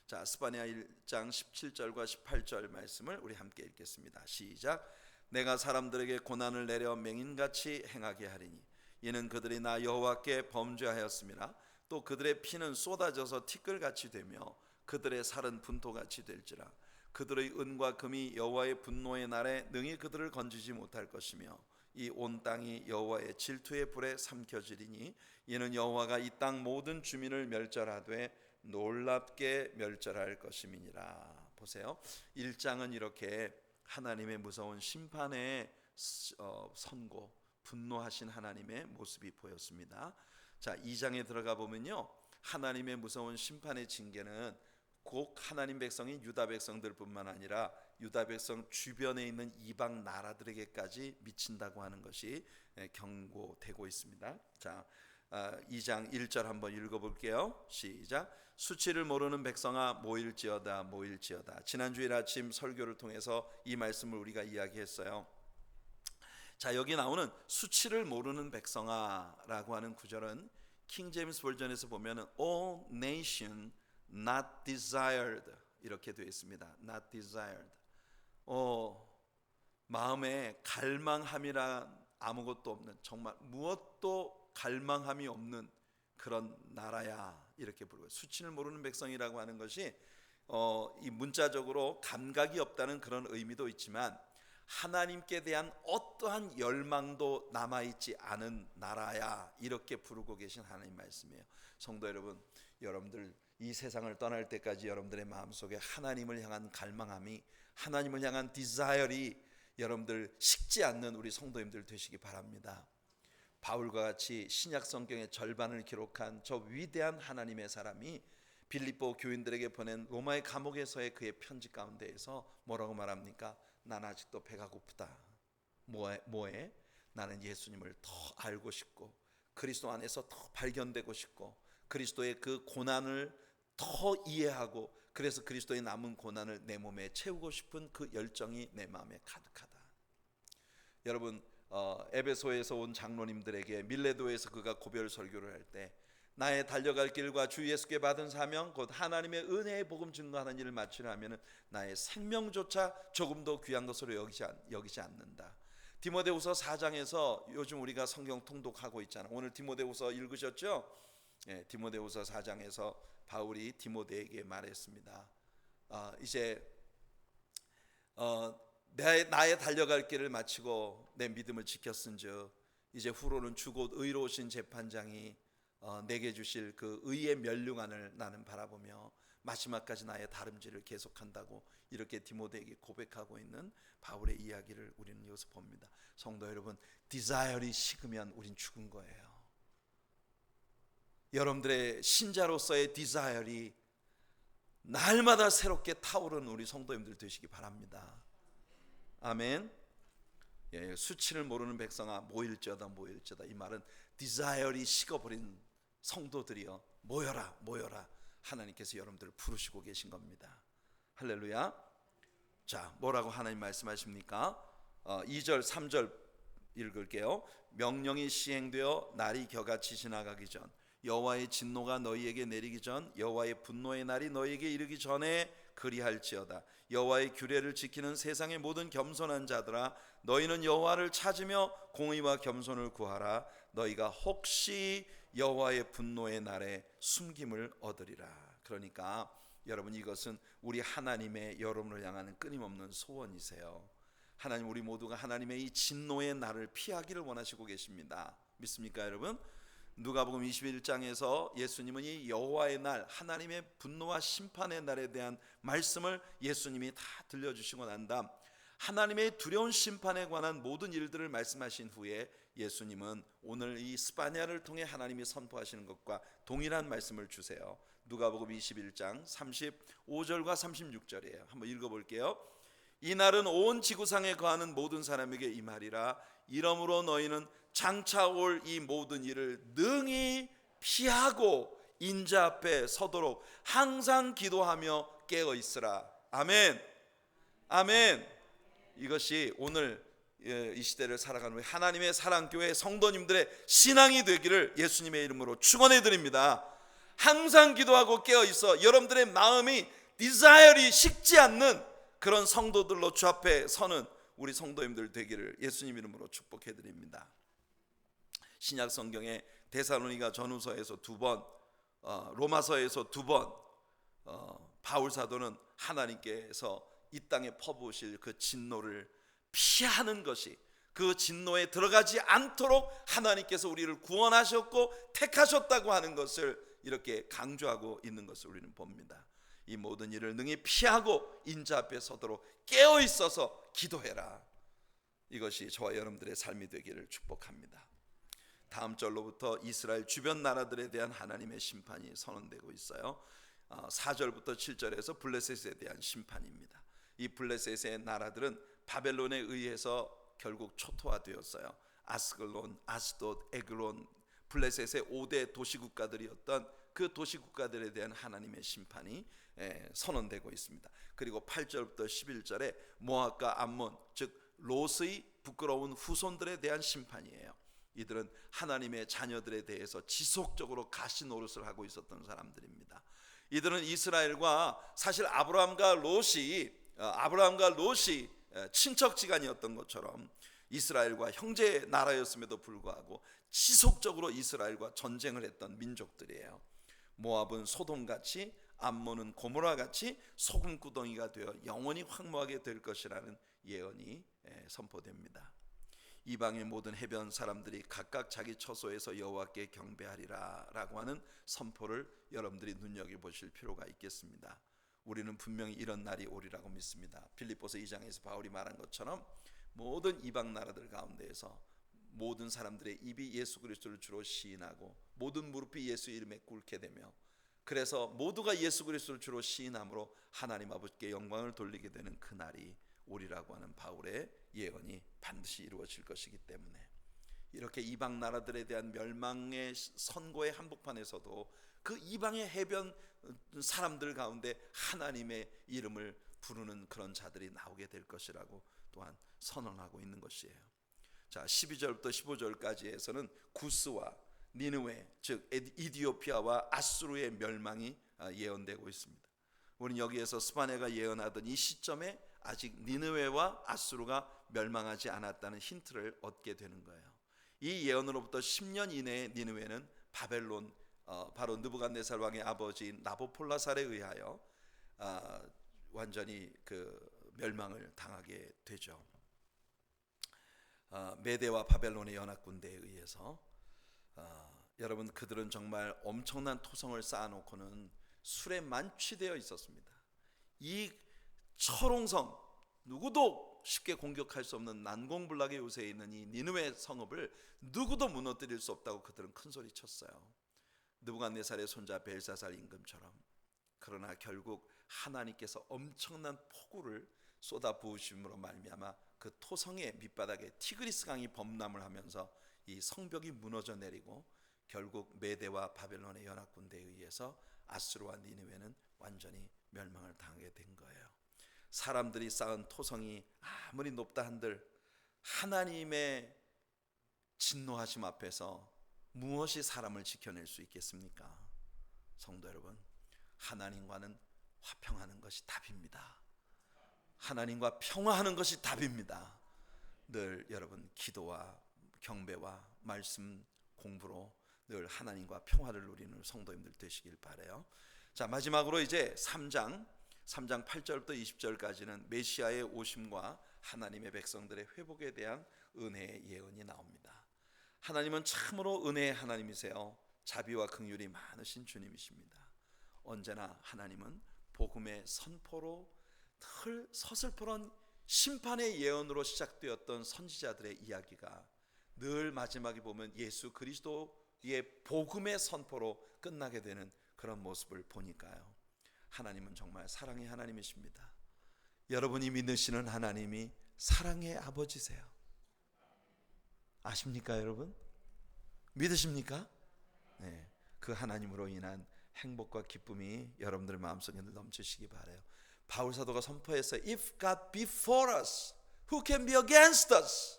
자, 스바냐 1장 17절과 18절 말씀을 우리 함께 읽겠습니다. 시작. 내가 사람들에게 고난을 내려 맹인같이 행하게 하리니 이는 그들이 나 여호와께 범죄하였음이라. 또 그들의 피는 쏟아져서 티끌같이 되며 그들의 살은 분토같이 될지라. 그들의 은과 금이 여호와의 분노의 날에 능히 그들을 건지지 못할 것이며 이 온 땅이 여호와의 질투의 불에 삼켜지리니 이는 여호와가 이 땅 모든 주민을 멸절하되 놀랍게 멸절할 것임이니라. 보세요. 1장은 이렇게 하나님의 무서운 심판의 선고, 분노하신 하나님의 모습이 보였습니다. 자, 2장에 들어가 보면요, 하나님의 무서운 심판의 징계는 꼭 하나님 백성인 유다 백성들뿐만 아니라 유다 백성 주변에 있는 이방 나라들에게까지 미친다고 하는 것이 경고되고 있습니다. 자, 2장 1절 한번 읽어볼게요. 시작. 수치를 모르는 백성아 모일지어다 모일지어다. 지난주일 아침 설교를 통해서 이 말씀을 우리가 이야기했어요. 자, 여기 나오는 수치를 모르는 백성아라고 하는 구절은 킹 제임스 버전에서 보면은 all nation not desired 이렇게 되어 있습니다. not desired. 마음에 갈망함이란 아무것도 없는, 정말 무엇도 갈망함이 없는 그런 나라야, 이렇게 부르고, 수치를 모르는 백성이라고 하는 것이 이 문자적으로 감각이 없다는 그런 의미도 있지만 하나님께 대한 어떠한 열망도 남아있지 않은 나라야, 이렇게 부르고 계신 하나님 말씀이에요. 성도 여러분, 여러분들 이 세상을 떠날 때까지 여러분들의 마음속에 하나님을 향한 갈망함이, 하나님을 향한 디자이어리 여러분들 식지 않는 우리 성도님들 되시기 바랍니다. 바울과 같이 신약 성경의 절반을 기록한 저 위대한 하나님의 사람이 빌립보 교인들에게 보낸 로마의 감옥에서의 그의 편지 가운데에서 뭐라고 말합니까? 난 아직도 배가 고프다. 뭐해? 나는 예수님을 더 알고 싶고 그리스도 안에서 더 발견되고 싶고 그리스도의 그 고난을 더 이해하고 그래서 그리스도의 남은 고난을 내 몸에 채우고 싶은 그 열정이 내 마음에 가득하다. 여러분, 에베소에서 온 장로님들에게 밀레도에서 그가 고별 설교를 할 때 나의 달려갈 길과 주 예수께 받은 사명 곧 하나님의 은혜의 복음 증거하는 일을 마치려 하면 나의 생명조차 조금도 귀한 것으로 여기지 않는다. 디모데후서 4장에서 요즘 우리가 성경 통독하고 있잖아요. 오늘 디모데후서 읽으셨죠? 네, 디모데후서 4장에서 바울이 디모데에게 말했습니다. 이제 나의 달려갈 길을 마치고 내 믿음을 지켰은즉 이제 후로는 주곧 의로우신 재판장이 내게 주실 그 의의 면류관을 나는 바라보며 마지막까지 나의 다름질을 계속한다고 이렇게 디모데에게 고백하고 있는 바울의 이야기를 우리는 여기서 봅니다. 성도 여러분, 디자이어이 식으면 우린 죽은 거예요. 여러분들의 신자로서의 디자이어이 날마다 새롭게 타오르는 우리 성도님들 되시기 바랍니다. 아멘. 예, 수치를 모르는 백성아 모일지어다 모일지어다. 이 말은 디자이어이 식어버린 성도들이여 모여라 모여라. 하나님께서 여러분들을 부르시고 계신 겁니다. 할렐루야. 자, 뭐라고 하나님 말씀하십니까? 2절 3절 읽을게요. 명령이 시행되어 날이 겨같이 지나가기 전, 여호와의 진노가 너희에게 내리기 전, 여호와의 분노의 날이 너희에게 이르기 전에 그리할지어다. 여호와의 규례를 지키는 세상의 모든 겸손한 자들아, 너희는 여호와를 찾으며 공의와 겸손을 구하라. 너희가 혹시 여호와의 분노의 날에 숨김을 얻으리라. 그러니까 여러분, 이것은 우리 하나님의 여러분을 향하는 끊임없는 소원이세요. 하나님, 우리 모두가 하나님의 이 진노의 날을 피하기를 원하시고 계십니다. 믿습니까 여러분? 누가복음 21장에서 예수님은 이 여호와의 날, 하나님의 분노와 심판의 날에 대한 말씀을 예수님이 다 들려주시고 난 다음 하나님의 두려운 심판에 관한 모든 일들을 말씀하신 후에 예수님은 오늘 이 스파냐를 통해 하나님이 선포하시는 것과 동일한 말씀을 주세요. 누가복음 21장 35절과 36절이에요. 한번 읽어볼게요. 이 날은 온 지구상에 거하는 모든 사람에게 임하리라. 이러므로 너희는 장차 올 이 모든 일을 능히 피하고 인자 앞에 서도록 항상 기도하며 깨어 있으라. 아멘. 아멘. 이것이 오늘 이 시대를 살아가는 우리 하나님의 사랑교회 성도님들의 신앙이 되기를 예수님의 이름으로 축원해 드립니다. 항상 기도하고 깨어 있어 여러분들의 마음이 디자이어이 식지 않는 그런 성도들로 주 앞에 서는 우리 성도님들 되기를 예수님 이름으로 축복해 드립니다. 신약 성경에 데살로니가 전후서에서 2번, 로마서에서 2번 바울 사도는 하나님께서 이 땅에 퍼부으실 그 진노를 피하는 것이, 그 진노에 들어가지 않도록 하나님께서 우리를 구원하셨고 택하셨다고 하는 것을 이렇게 강조하고 있는 것을 우리는 봅니다. 이 모든 일을 능히 피하고 인자 앞에 서도록 깨어 있어서 기도해라. 이것이 저와 여러분들의 삶이 되기를 축복합니다. 다음 절로부터 이스라엘 주변 나라들에 대한 하나님의 심판이 선언되고 있어요. 4절부터 7절에서 블레셋에 대한 심판입니다. 이 블레셋의 나라들은 바벨론에 의해서 결국 초토화되었어요. 아스글론, 아스돗, 에글론, 블레셋의 5대 도시국가들이었던 그 도시국가들에 대한 하나님의 심판이 선언되고 있습니다. 그리고 8절부터 11절에 모압과 암몬, 즉 롯의 부끄러운 후손들에 대한 심판이에요. 이들은 하나님의 자녀들에 대해서 지속적으로 가시 노릇을 하고 있었던 사람들입니다. 이들은 이스라엘과 사실 아브라함과 롯이 친척지간이었던 것처럼 이스라엘과 형제 나라였음에도 불구하고 지속적으로 이스라엘과 전쟁을 했던 민족들이에요. 모압은 소돔같이, 암몬은 고모라같이 소금구덩이가 되어 영원히 황무하게 될 것이라는 예언이 선포됩니다. 이방의 모든 해변 사람들이 각각 자기 처소에서 여호와께 경배하리라 라고 하는 선포를 여러분들이 눈여겨보실 필요가 있겠습니다. 우리는 분명히 이런 날이 오리라고 믿습니다. 빌립보서 2장에서 바울이 말한 것처럼 모든 이방 나라들 가운데에서 모든 사람들의 입이 예수 그리스도를 주로 시인하고 모든 무릎이 예수 이름에 꿇게 되며, 그래서 모두가 예수 그리스도를 주로 시인함으로 하나님 아버지께 영광을 돌리게 되는 그 날이 오리라고 하는 바울의 예언이 반드시 이루어질 것이기 때문에, 이렇게 이방 나라들에 대한 멸망의 선고의 한복판에서도 그 이방의 해변 사람들 가운데 하나님의 이름을 부르는 그런 자들이 나오게 될 것이라고 또한 선언하고 있는 것이에요. 자, 12절부터 15절까지에서는 구스와 니느웨, 즉 이디오피아와 아수르의 멸망이 예언되고 있습니다. 우리는 여기에서 스바냐가 예언하던 이 시점에 아직 니느웨와 아수르가 멸망하지 않았다는 힌트를 얻게 되는 거예요. 이 예언으로부터 10년 이내에 니느웨는 바벨론, 바로 느부갓네살 왕의 아버지인 나보폴라살에 의하여 완전히 그 멸망을 당하게 되죠. 메대와 바벨론의 연합군대에 의해서 여러분, 그들은 정말 엄청난 토성을 쌓아놓고는 술에 만취되어 있었습니다. 이 철옹성, 누구도 쉽게 공격할 수 없는 난공불락의 요새에 있는 이 니느웨 성읍을 누구도 무너뜨릴 수 없다고 그들은 큰 소리 쳤어요. 느부갓네살의 손자 벨사살 임금처럼. 그러나 결국 하나님께서 엄청난 폭우를 쏟아 부으심으로 말미암아 그 토성의 밑바닥에 티그리스 강이 범람을 하면서 이 성벽이 무너져 내리고 결국 메대와 바벨론의 연합군대에 의해서 아수르와 니느웨는 완전히 멸망을 당하게 된 거예요. 사람들이 쌓은 토성이 아무리 높다 한들 하나님의 진노하심 앞에서 무엇이 사람을 지켜낼 수 있겠습니까? 성도 여러분, 하나님과는 화평하는 것이 답입니다. 하나님과 평화하는 것이 답입니다. 늘 여러분 기도와 경배와 말씀 공부로 늘 하나님과 평화를 누리는 성도님들 되시길 바라요. 자, 마지막으로 이제 3장 8절부터 20절까지는 메시아의 오심과 하나님의 백성들의 회복에 대한 은혜의 예언이 나옵니다. 하나님은 참으로 은혜의 하나님이세요. 자비와 긍휼이 많으신 주님이십니다. 언제나 하나님은 복음의 선포로 늘 서슬퍼런 심판의 예언으로 시작되었던 선지자들의 이야기가 늘 마지막에 보면 예수 그리스도의 복음의 선포로 끝나게 되는 그런 모습을 보니까요, 하나님은 정말 사랑의 하나님이십니다. 여러분이 믿으시는 하나님이 사랑의 아버지세요. 아십니까 여러분? 믿으십니까? 네, 그 하나님으로 인한 행복과 기쁨이 여러분들의 마음속에 넘치시기 바라요. 바울 사도가 선포했어요. If God be for us, who can be against us?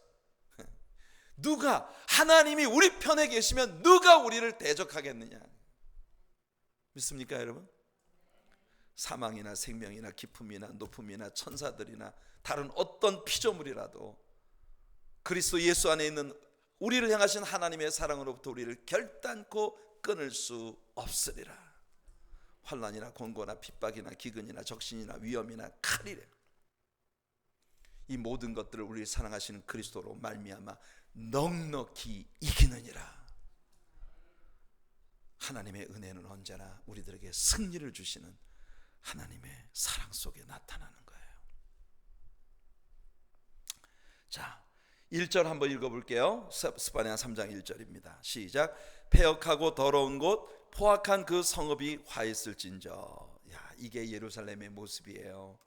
누가, 하나님이 우리 편에 계시면 누가 우리를 대적하겠느냐? 믿습니까 여러분? 사망이나 생명이나 기쁨이나 높음이나 천사들이나 다른 어떤 피조물이라도 그리스도 예수 안에 있는 우리를 향하신 하나님의 사랑으로부터 우리를 결단코 끊을 수 없으리라. 환난이나 곤고나 핍박이나 기근이나 적신이나 위험이나 칼이래, 이 모든 것들을 우리를 사랑하시는 그리스도로 말미암아 넉넉히 이기느니라. 하나님의 은혜는 언제나 우리들에게 승리를 주시는 하나님의 사랑 속에 나타나는 거예요. 자, 1절 한번 읽어볼게요. 스바냐 3장 1절입니다. 시작. 폐역하고 더러운 곳 포악한 그 성읍이 화했을진저. 야, 이게 예루살렘의 모습이에요.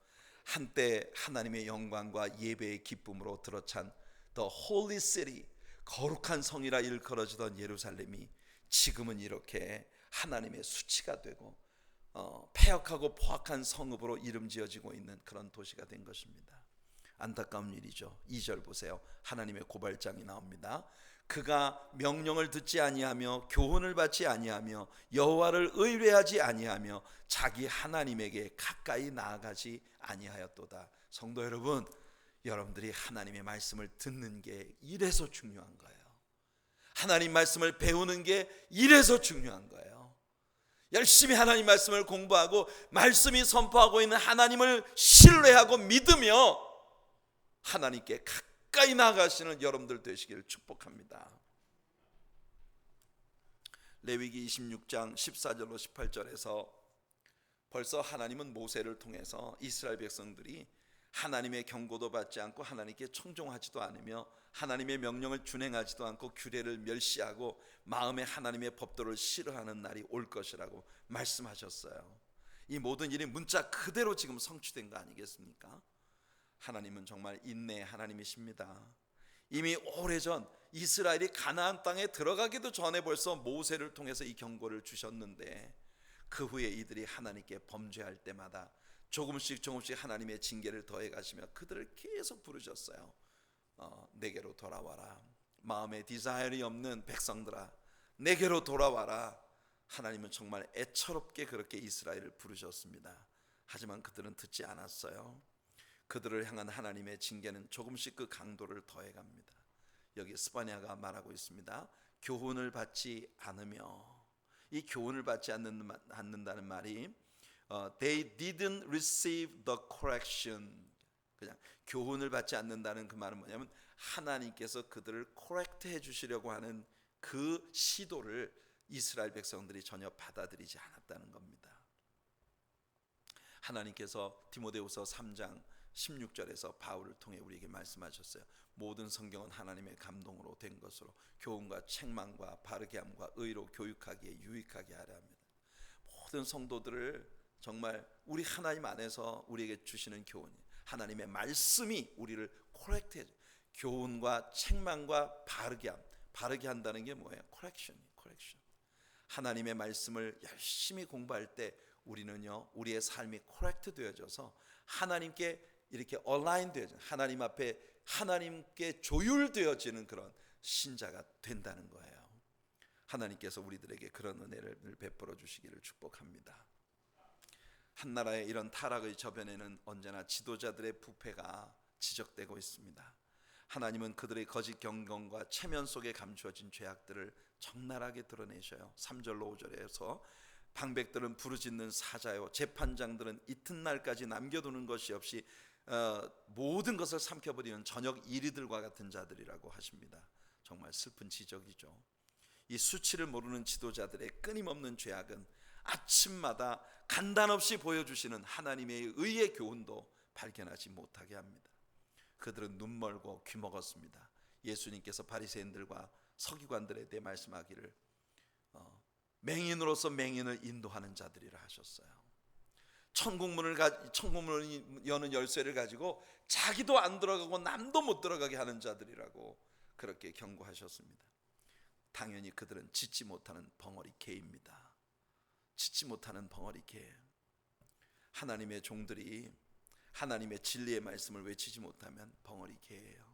한때 하나님의 영광과 예배의 기쁨으로 들어찬 The Holy City, 거룩한 성이라 일컬어지던 예루살렘이 지금은 이렇게 하나님의 수치가 되고 폐역하고 포악한 성읍으로 이름 지어지고 있는 그런 도시가 된 것입니다. 안타까운 일이죠. 2절 보세요. 하나님의 고발장이 나옵니다. 그가 명령을 듣지 아니하며 교훈을 받지 아니하며 여호와를 의뢰하지 아니하며 자기 하나님에게 가까이 나아가지 아니하였도다. 성도 여러분, 여러분들이 하나님의 말씀을 듣는 게 이래서 중요한 거예요. 하나님 말씀을 배우는 게 이래서 중요한 거예요. 열심히 하나님 말씀을 공부하고 말씀이 선포하고 있는 하나님을 신뢰하고 믿으며 하나님께 가까이 나아가시는 여러분들 되시기를 축복합니다. 레위기 26장 14절로 18절에서 벌써 하나님은 모세를 통해서 이스라엘 백성들이 하나님의 경고도 받지 않고 하나님께 청종하지도 않으며 하나님의 명령을 준행하지도 않고 규례를 멸시하고 마음에 하나님의 법도를 싫어하는 날이 올 것이라고 말씀하셨어요. 이 모든 일이 문자 그대로 지금 성취된 거 아니겠습니까? 하나님은 정말 인내의 하나님이십니다. 이미 오래전 이스라엘이 가나안 땅에 들어가기도 전에 벌써 모세를 통해서 이 경고를 주셨는데 그 후에 이들이 하나님께 범죄할 때마다 조금씩 하나님의 징계를 더해 가시며 그들을 계속 부르셨어요. 내게로 돌아와라. 마음에 디자인이 없는 백성들아, 내게로 돌아와라. 하나님은 정말 애처롭게 그렇게 이스라엘을 부르셨습니다. 하지만 그들은 듣지 않았어요. 그들을 향한 하나님의 징계는 조금씩 그 강도를 더해갑니다. 여기 스바냐가 말하고 있습니다. 교훈을 받지 않으며, 이 교훈을 받지 않는다는 말이 They didn't receive the correction. 그냥 교훈을 받지 않는다는 그 말은 뭐냐면 하나님께서 그들을 correct 해주시려고 하는 그 시도를 이스라엘 백성들이 전혀 받아들이지 않았다는 겁니다. 하나님께서 디모데후서 3장 16절에서 바울을 통해 우리에게 말씀하셨어요. 모든 성경은 하나님의 감동으로 된 것으로 교훈과 책망과 바르게 함과 의로 교육하기에 유익하게 하려 합니다. 모든 성도들을 정말 우리 하나님 안에서 우리에게 주시는 교훈이, 하나님의 말씀이 우리를 코렉트해, 교훈과 책망과 바르게 한다는 게 뭐예요? 코렉션. 하나님의 말씀을 열심히 공부할 때 우리는요, 우리의 삶이 코렉트 되어져서 하나님께 이렇게 얼라인 되어져, 하나님 앞에 하나님께 조율되어지는 그런 신자가 된다는 거예요. 하나님께서 우리들에게 그런 은혜를 베풀어 주시기를 축복합니다. 한 나라의 이런 타락의 저변에는 언제나 지도자들의 부패가 지적되고 있습니다. 하나님은 그들의 거짓 경건과 체면 속에 감추어진 죄악들을 적나라하게 드러내셔요. 3절로 5절에서 방백들은 부르짖는 사자요, 재판장들은 이튿날까지 남겨두는 것이 없이 모든 것을 삼켜버리는 저녁 이리들과 같은 자들이라고 하십니다. 정말 슬픈 지적이죠. 이 수치를 모르는 지도자들의 끊임없는 죄악은 아침마다 간단없이 보여주시는 하나님의 의의 교훈도 발견하지 못하게 합니다. 그들은 눈 멀고 귀 먹었습니다. 예수님께서 바리새인들과 서기관들에 대해 말씀하기를 맹인으로서 맹인을 인도하는 자들이라 하셨어요. 천국문을 여는 열쇠를 가지고 자기도 안 들어가고 남도 못 들어가게 하는 자들이라고 그렇게 경고하셨습니다. 당연히 그들은 짖지 못하는 벙어리 개입니다. 짖지 못하는 벙어리 개. 하나님의 종들이 하나님의 진리의 말씀을 외치지 못하면 벙어리 개예요.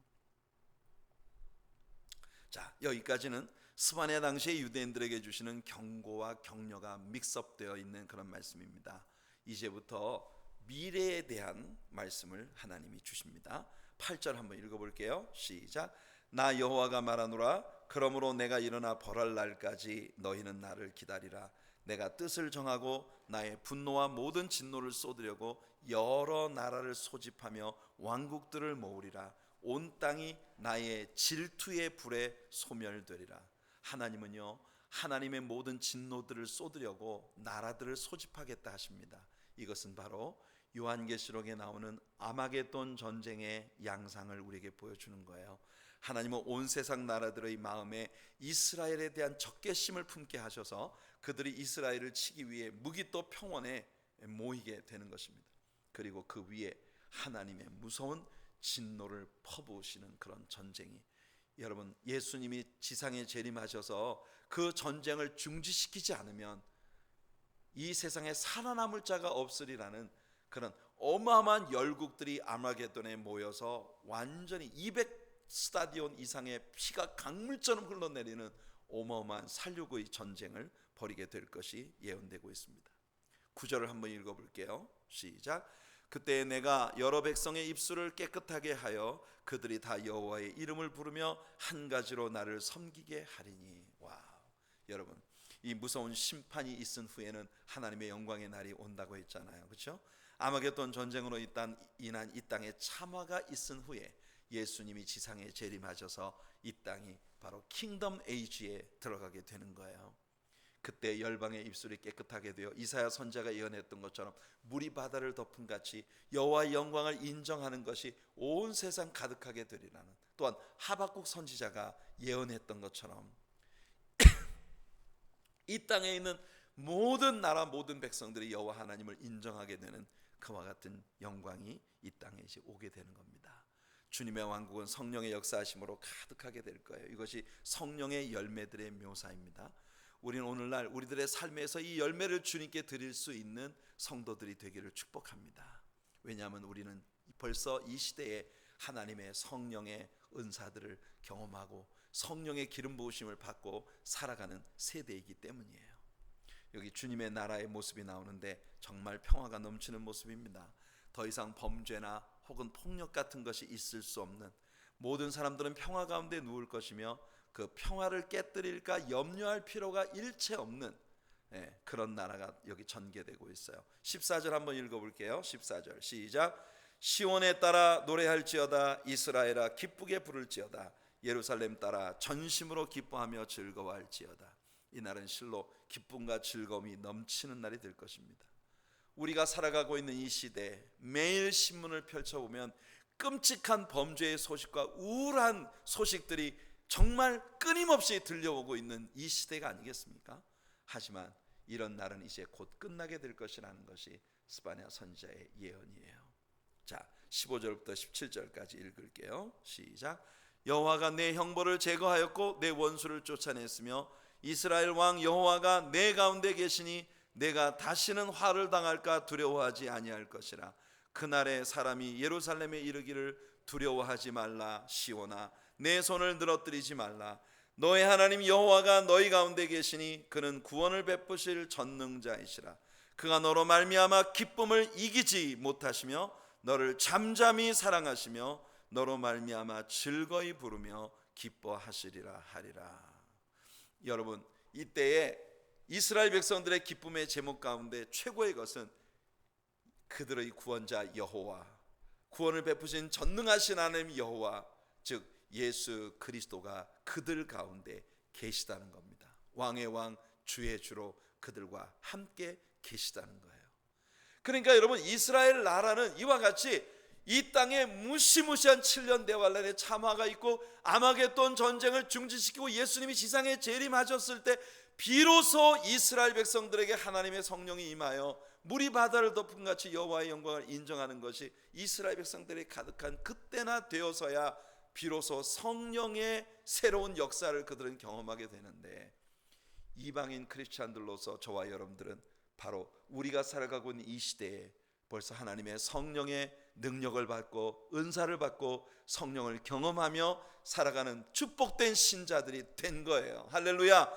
자, 여기까지는 스바냐 당시의 유대인들에게 주시는 경고와 격려가 믹스업되어 있는 그런 말씀입니다. 이제부터 미래에 대한 말씀을 하나님이 주십니다. 8절 한번 읽어볼게요. 시작. 나 여호와가 말하노라. 그러므로 내가 일어나 벌할 날까지 너희는 나를 기다리라. 내가 뜻을 정하고 나의 분노와 모든 진노를 쏟으려고 여러 나라를 소집하며 왕국들을 모으리라. 온 땅이 나의 질투의 불에 소멸되리라. 하나님은요, 하나님의 모든 진노들을 쏟으려고 나라들을 소집하겠다 하십니다. 이것은 바로 요한계시록에 나오는 아마겟돈 전쟁의 양상을 우리에게 보여주는 거예요. 하나님은 온 세상 나라들의 마음에 이스라엘에 대한 적개심을 품게 하셔서 그들이 이스라엘을 치기 위해 무기또 평원에 모이게 되는 것입니다. 그리고 그 위에 하나님의 무서운 진노를 퍼부으시는 그런 전쟁이, 여러분, 예수님이 지상에 재림하셔서 그 전쟁을 중지시키지 않으면 이 세상에 살아남을 자가 없으리라는 그런 어마어마한 열국들이 아마겟돈에 모여서 완전히 200스타디온 이상의 피가 강물처럼 흘러내리는 어마어마한 살육의 전쟁을 벌이게 될 것이 예언되고 있습니다. 9절을 한번 읽어볼게요. 시작. 그때 내가 여러 백성의 입술을 깨끗하게 하여 그들이 다 여호와의 이름을 부르며 한 가지로 나를 섬기게 하리니. 와우. 여러분, 이 무서운 심판이 있은 후에는 하나님의 영광의 날이 온다고 했잖아요. 그렇죠? 아마겟돈 전쟁으로 인한 이 땅에 참화가 있은 후에 예수님이 지상에 재림하셔서 이 땅이 바로 킹덤 에이지에 들어가게 되는 거예요. 그때 열방의 입술이 깨끗하게 되어 이사야 선지자가 예언했던 것처럼 물이 바다를 덮은 같이 여호와의 영광을 인정하는 것이 온 세상 가득하게 되리라는, 또한 하박국 선지자가 예언했던 것처럼 이 땅에 있는 모든 나라 모든 백성들이 여호와 하나님을 인정하게 되는 그와 같은 영광이 이 땅에 이제 오게 되는 겁니다. 주님의 왕국은 성령의 역사하심으로 가득하게 될 거예요. 이것이 성령의 열매들의 묘사입니다. 우리는 오늘날 우리들의 삶에서 이 열매를 주님께 드릴 수 있는 성도들이 되기를 축복합니다. 왜냐하면 우리는 벌써 이 시대에 하나님의 성령의 은사들을 경험하고 성령의 기름 부으심을 받고 살아가는 세대이기 때문이에요. 여기 주님의 나라의 모습이 나오는데 정말 평화가 넘치는 모습입니다. 더 이상 범죄나 혹은 폭력 같은 것이 있을 수 없는, 모든 사람들은 평화 가운데 누울 것이며 그 평화를 깨뜨릴까 염려할 필요가 일체 없는 그런 나라가 여기 전개되고 있어요. 14절 한번 읽어볼게요. 14절 시작. 시온에 따라 노래할지어다. 이스라엘아 기쁘게 부를지어다. 예루살렘 따라 전심으로 기뻐하며 즐거워할지어다. 이 날은 실로 기쁨과 즐거움이 넘치는 날이 될 것입니다. 우리가 살아가고 있는 이 시대 매일 신문을 펼쳐보면 끔찍한 범죄의 소식과 우울한 소식들이 정말 끊임없이 들려오고 있는 이 시대가 아니겠습니까? 하지만 이런 날은 이제 곧 끝나게 될 것이라는 것이 스바냐 선지자의 예언이에요. 자, 15절부터 17절까지 읽을게요. 시작. 여호와가 내 형벌을 제거하였고 내 원수를 쫓아냈으며 이스라엘 왕 여호와가 내 가운데 계시니 내가 다시는 화를 당할까 두려워하지 아니할 것이라. 그날에 사람이 예루살렘에 이르기를 두려워하지 말라. 시온아 내 손을 늘어뜨리지 말라. 너의 하나님 여호와가 너희 가운데 계시니 그는 구원을 베푸실 전능자이시라. 그가 너로 말미암아 기쁨을 이기지 못하시며 너를 잠잠히 사랑하시며 너로 말미암아 즐거이 부르며 기뻐하시리라 하리라. 여러분, 이때에 이스라엘 백성들의 기쁨의 제목 가운데 최고의 것은 그들의 구원자 여호와, 구원을 베푸신 전능하신 하나님 여호와, 즉 예수 그리스도가 그들 가운데 계시다는 겁니다. 왕의 왕 주의 주로 그들과 함께 계시다는 거예요. 그러니까 여러분, 이스라엘 나라는 이와 같이 이 땅에 무시무시한 7년 대환란의 참화가 있고 아마겟돈 전쟁을 중지시키고 예수님이 지상에 재림하셨을 때 비로소 이스라엘 백성들에게 하나님의 성령이 임하여 물이 바다를 덮은 같이 여호와의 영광을 인정하는 것이 이스라엘 백성들이 가득한 그때나 되어서야 비로소 성령의 새로운 역사를 그들은 경험하게 되는데, 이방인 크리스찬들로서 저와 여러분들은 바로 우리가 살아가고 있는 이 시대에 벌써 하나님의 성령의 능력을 받고 은사를 받고 성령을 경험하며 살아가는 축복된 신자들이 된 거예요. 할렐루야.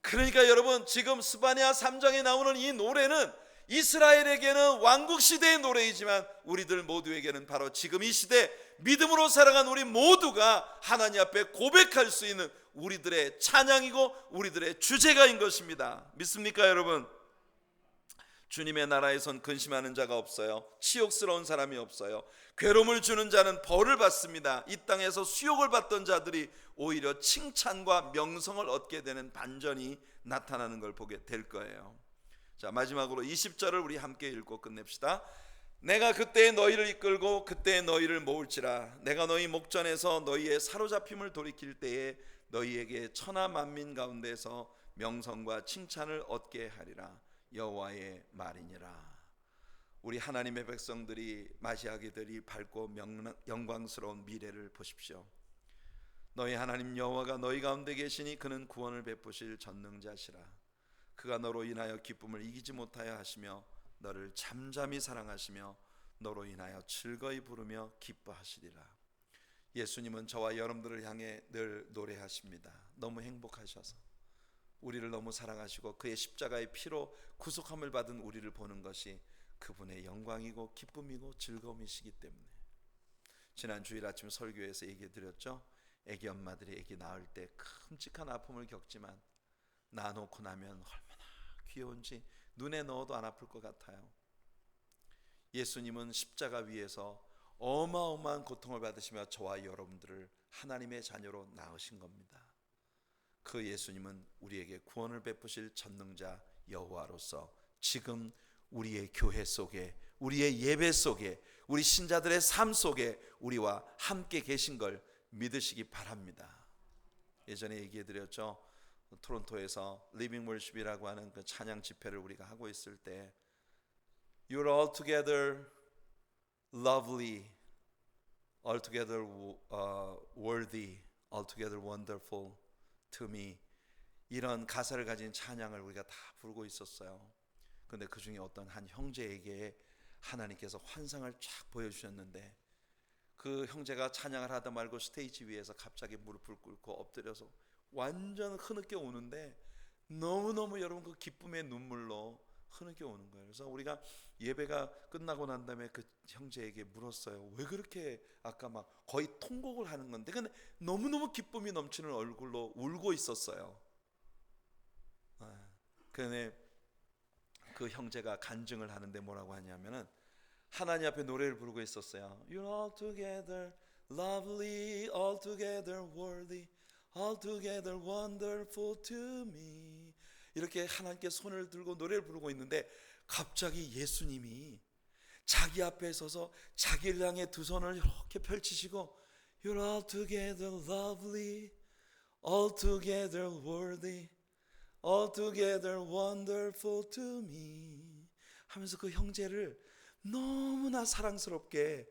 그러니까 여러분, 지금 스바냐 3장에 나오는 이 노래는 이스라엘에게는 왕국시대의 노래이지만 우리들 모두에게는 바로 지금 이 시대 믿음으로 살아간 우리 모두가 하나님 앞에 고백할 수 있는 우리들의 찬양이고 우리들의 주제가인 것입니다. 믿습니까 여러분? 주님의 나라에선 근심하는 자가 없어요. 치욕스러운 사람이 없어요. 괴로움을 주는 자는 벌을 받습니다. 이 땅에서 수욕을 받던 자들이 오히려 칭찬과 명성을 얻게 되는 반전이 나타나는 걸 보게 될 거예요. 자, 마지막으로 20절을 우리 함께 읽고 끝냅시다. 내가 그때 너희를 이끌고 그때 너희를 모을지라. 내가 너희 목전에서 너희의 사로잡힘을 돌이킬 때에 너희에게 천하 만민 가운데서 명성과 칭찬을 얻게 하리라. 여호와의 말이니라. 우리 하나님의 백성들이 맞이하게 될 이 밝고 영광스러운 미래를 보십시오. 너희 하나님 여호와가 너희 가운데 계시니 그는 구원을 베푸실 전능자시라. 그가 너로 인하여 기쁨을 이기지 못하여 하시며 너를 잠잠히 사랑하시며 너로 인하여 즐거이 부르며 기뻐하시리라. 예수님은 저와 여러분들을 향해 늘 노래하십니다. 너무 행복하셔서, 우리를 너무 사랑하시고 그의 십자가의 피로 구속함을 받은 우리를 보는 것이 그분의 영광이고 기쁨이고 즐거움이시기 때문에. 지난 주일 아침 설교에서 얘기 드렸죠. 애기 엄마들이 애기 낳을 때 끔찍한 아픔을 겪지만 낳아놓고 나면 얼마나 귀여운지 눈에 넣어도 안 아플 것 같아요. 예수님은 십자가 위에서 어마어마한 고통을 받으시며 저와 여러분들을 하나님의 자녀로 낳으신 겁니다. 그 예수님은 우리에게 구원을 베푸실 전능자 여호와로서 지금 우리의 교회 속에, 우리의 예배 속에, 우리 신자들의 삶 속에 우리와 함께 계신 걸 믿으시기 바랍니다. 예전에 얘기해 드렸죠. 토론토에서 리빙 월십이라고 하는 그 찬양 집회를 우리가 하고 있을 때 You're altogether lovely, altogether worthy, altogether wonderful to me, 이런 가사를 가진 찬양을 우리가 다 부르고 있었어요. 그런데 그 중에 어떤 한 형제에게 하나님께서 환상을 쫙 보여주셨는데, 그 형제가 찬양을 하다 말고 스테이지 위에서 갑자기 무릎을 꿇고 엎드려서 완전 흐느껴 우는데, 너무너무 여러분 그 기쁨의 눈물로 흐느껴 우는 거예요. 그래서 우리가 예배가 끝나고 난 다음에 그 형제에게 물었어요. 왜 그렇게 아까 막 거의 통곡을 하는 건데, 근데 너무너무 기쁨이 넘치는 얼굴로 울고 있었어요. 그런데 그 형제가 간증을 하는데 뭐라고 하냐면은 하나님 앞에 노래를 부르고 있었어요. You're altogether lovely, altogether worthy, altogether wonderful to me. 이렇게 하나님께 손을 들고 노래를 부르고 있는데 갑자기 예수님이 자기 앞에 서서 자기를 향해 두 손을 이렇게 펼치시고 You're altogether lovely, altogether worthy, altogether wonderful to me 하면서 그 형제를 너무나 사랑스럽게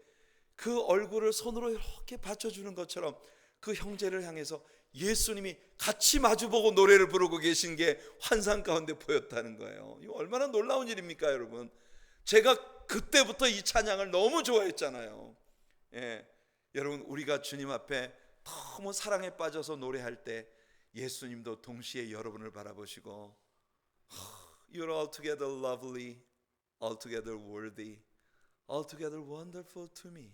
그 얼굴을 손으로 이렇게 받쳐주는 것처럼 그 형제를 향해서 예수님이 같이 마주보고 노래를 부르고 계신 게 환상 가운데 보였다는 거예요. 이거 얼마나 놀라운 일입니까, 여러분? 제가 그때부터 이 찬양을 너무 좋아했잖아요. 예, 여러분, 우리가 주님 앞에 너무 사랑에 빠져서 노래할 때 예수님도 동시에 여러분을 바라보시고 You're altogether lovely, altogether worthy, altogether wonderful to me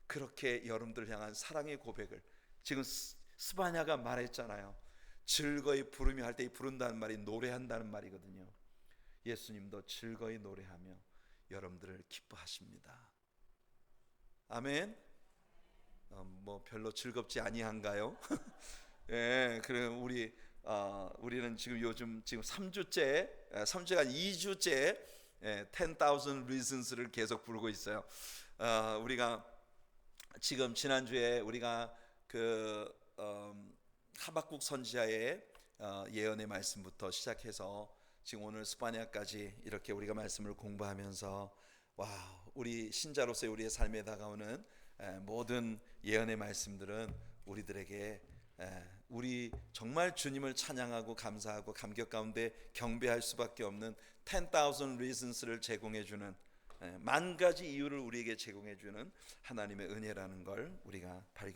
그렇게 여러분들 향한 사랑의 고백을 지금 스바냐가 말했잖아요. 즐거이 부르며 할 때 이 부른다는 말이 노래한다는 말이거든요. 예수님도 즐거이 노래하며 여러분들을 기뻐하십니다. 아멘. 뭐 별로 즐겁지 아니한가요? 예, 그럼 우리는 지금 요즘 3주째, 3주가 2주째 10,000 Reasons를 계속 부르고 있어요. 우리가 지금 지난주에 우리가 하박국 선지자의 예언의 말씀부터 시작해서 지금 오늘 스파냐까지 이렇게 우리가 말씀을 공부하면서 우리 신자로서의 우리의 삶에 다가오는 모든 예언의 말씀들은 우리들에게 우리 정말 주님을 찬양하고 감사하고 감격 가운데 경배할 수밖에 없는 10,000 reasons를 제공해 주는 만 가지 이유를 우리에게 제공해 주는 하나님의 은혜라는 걸 우리가 발견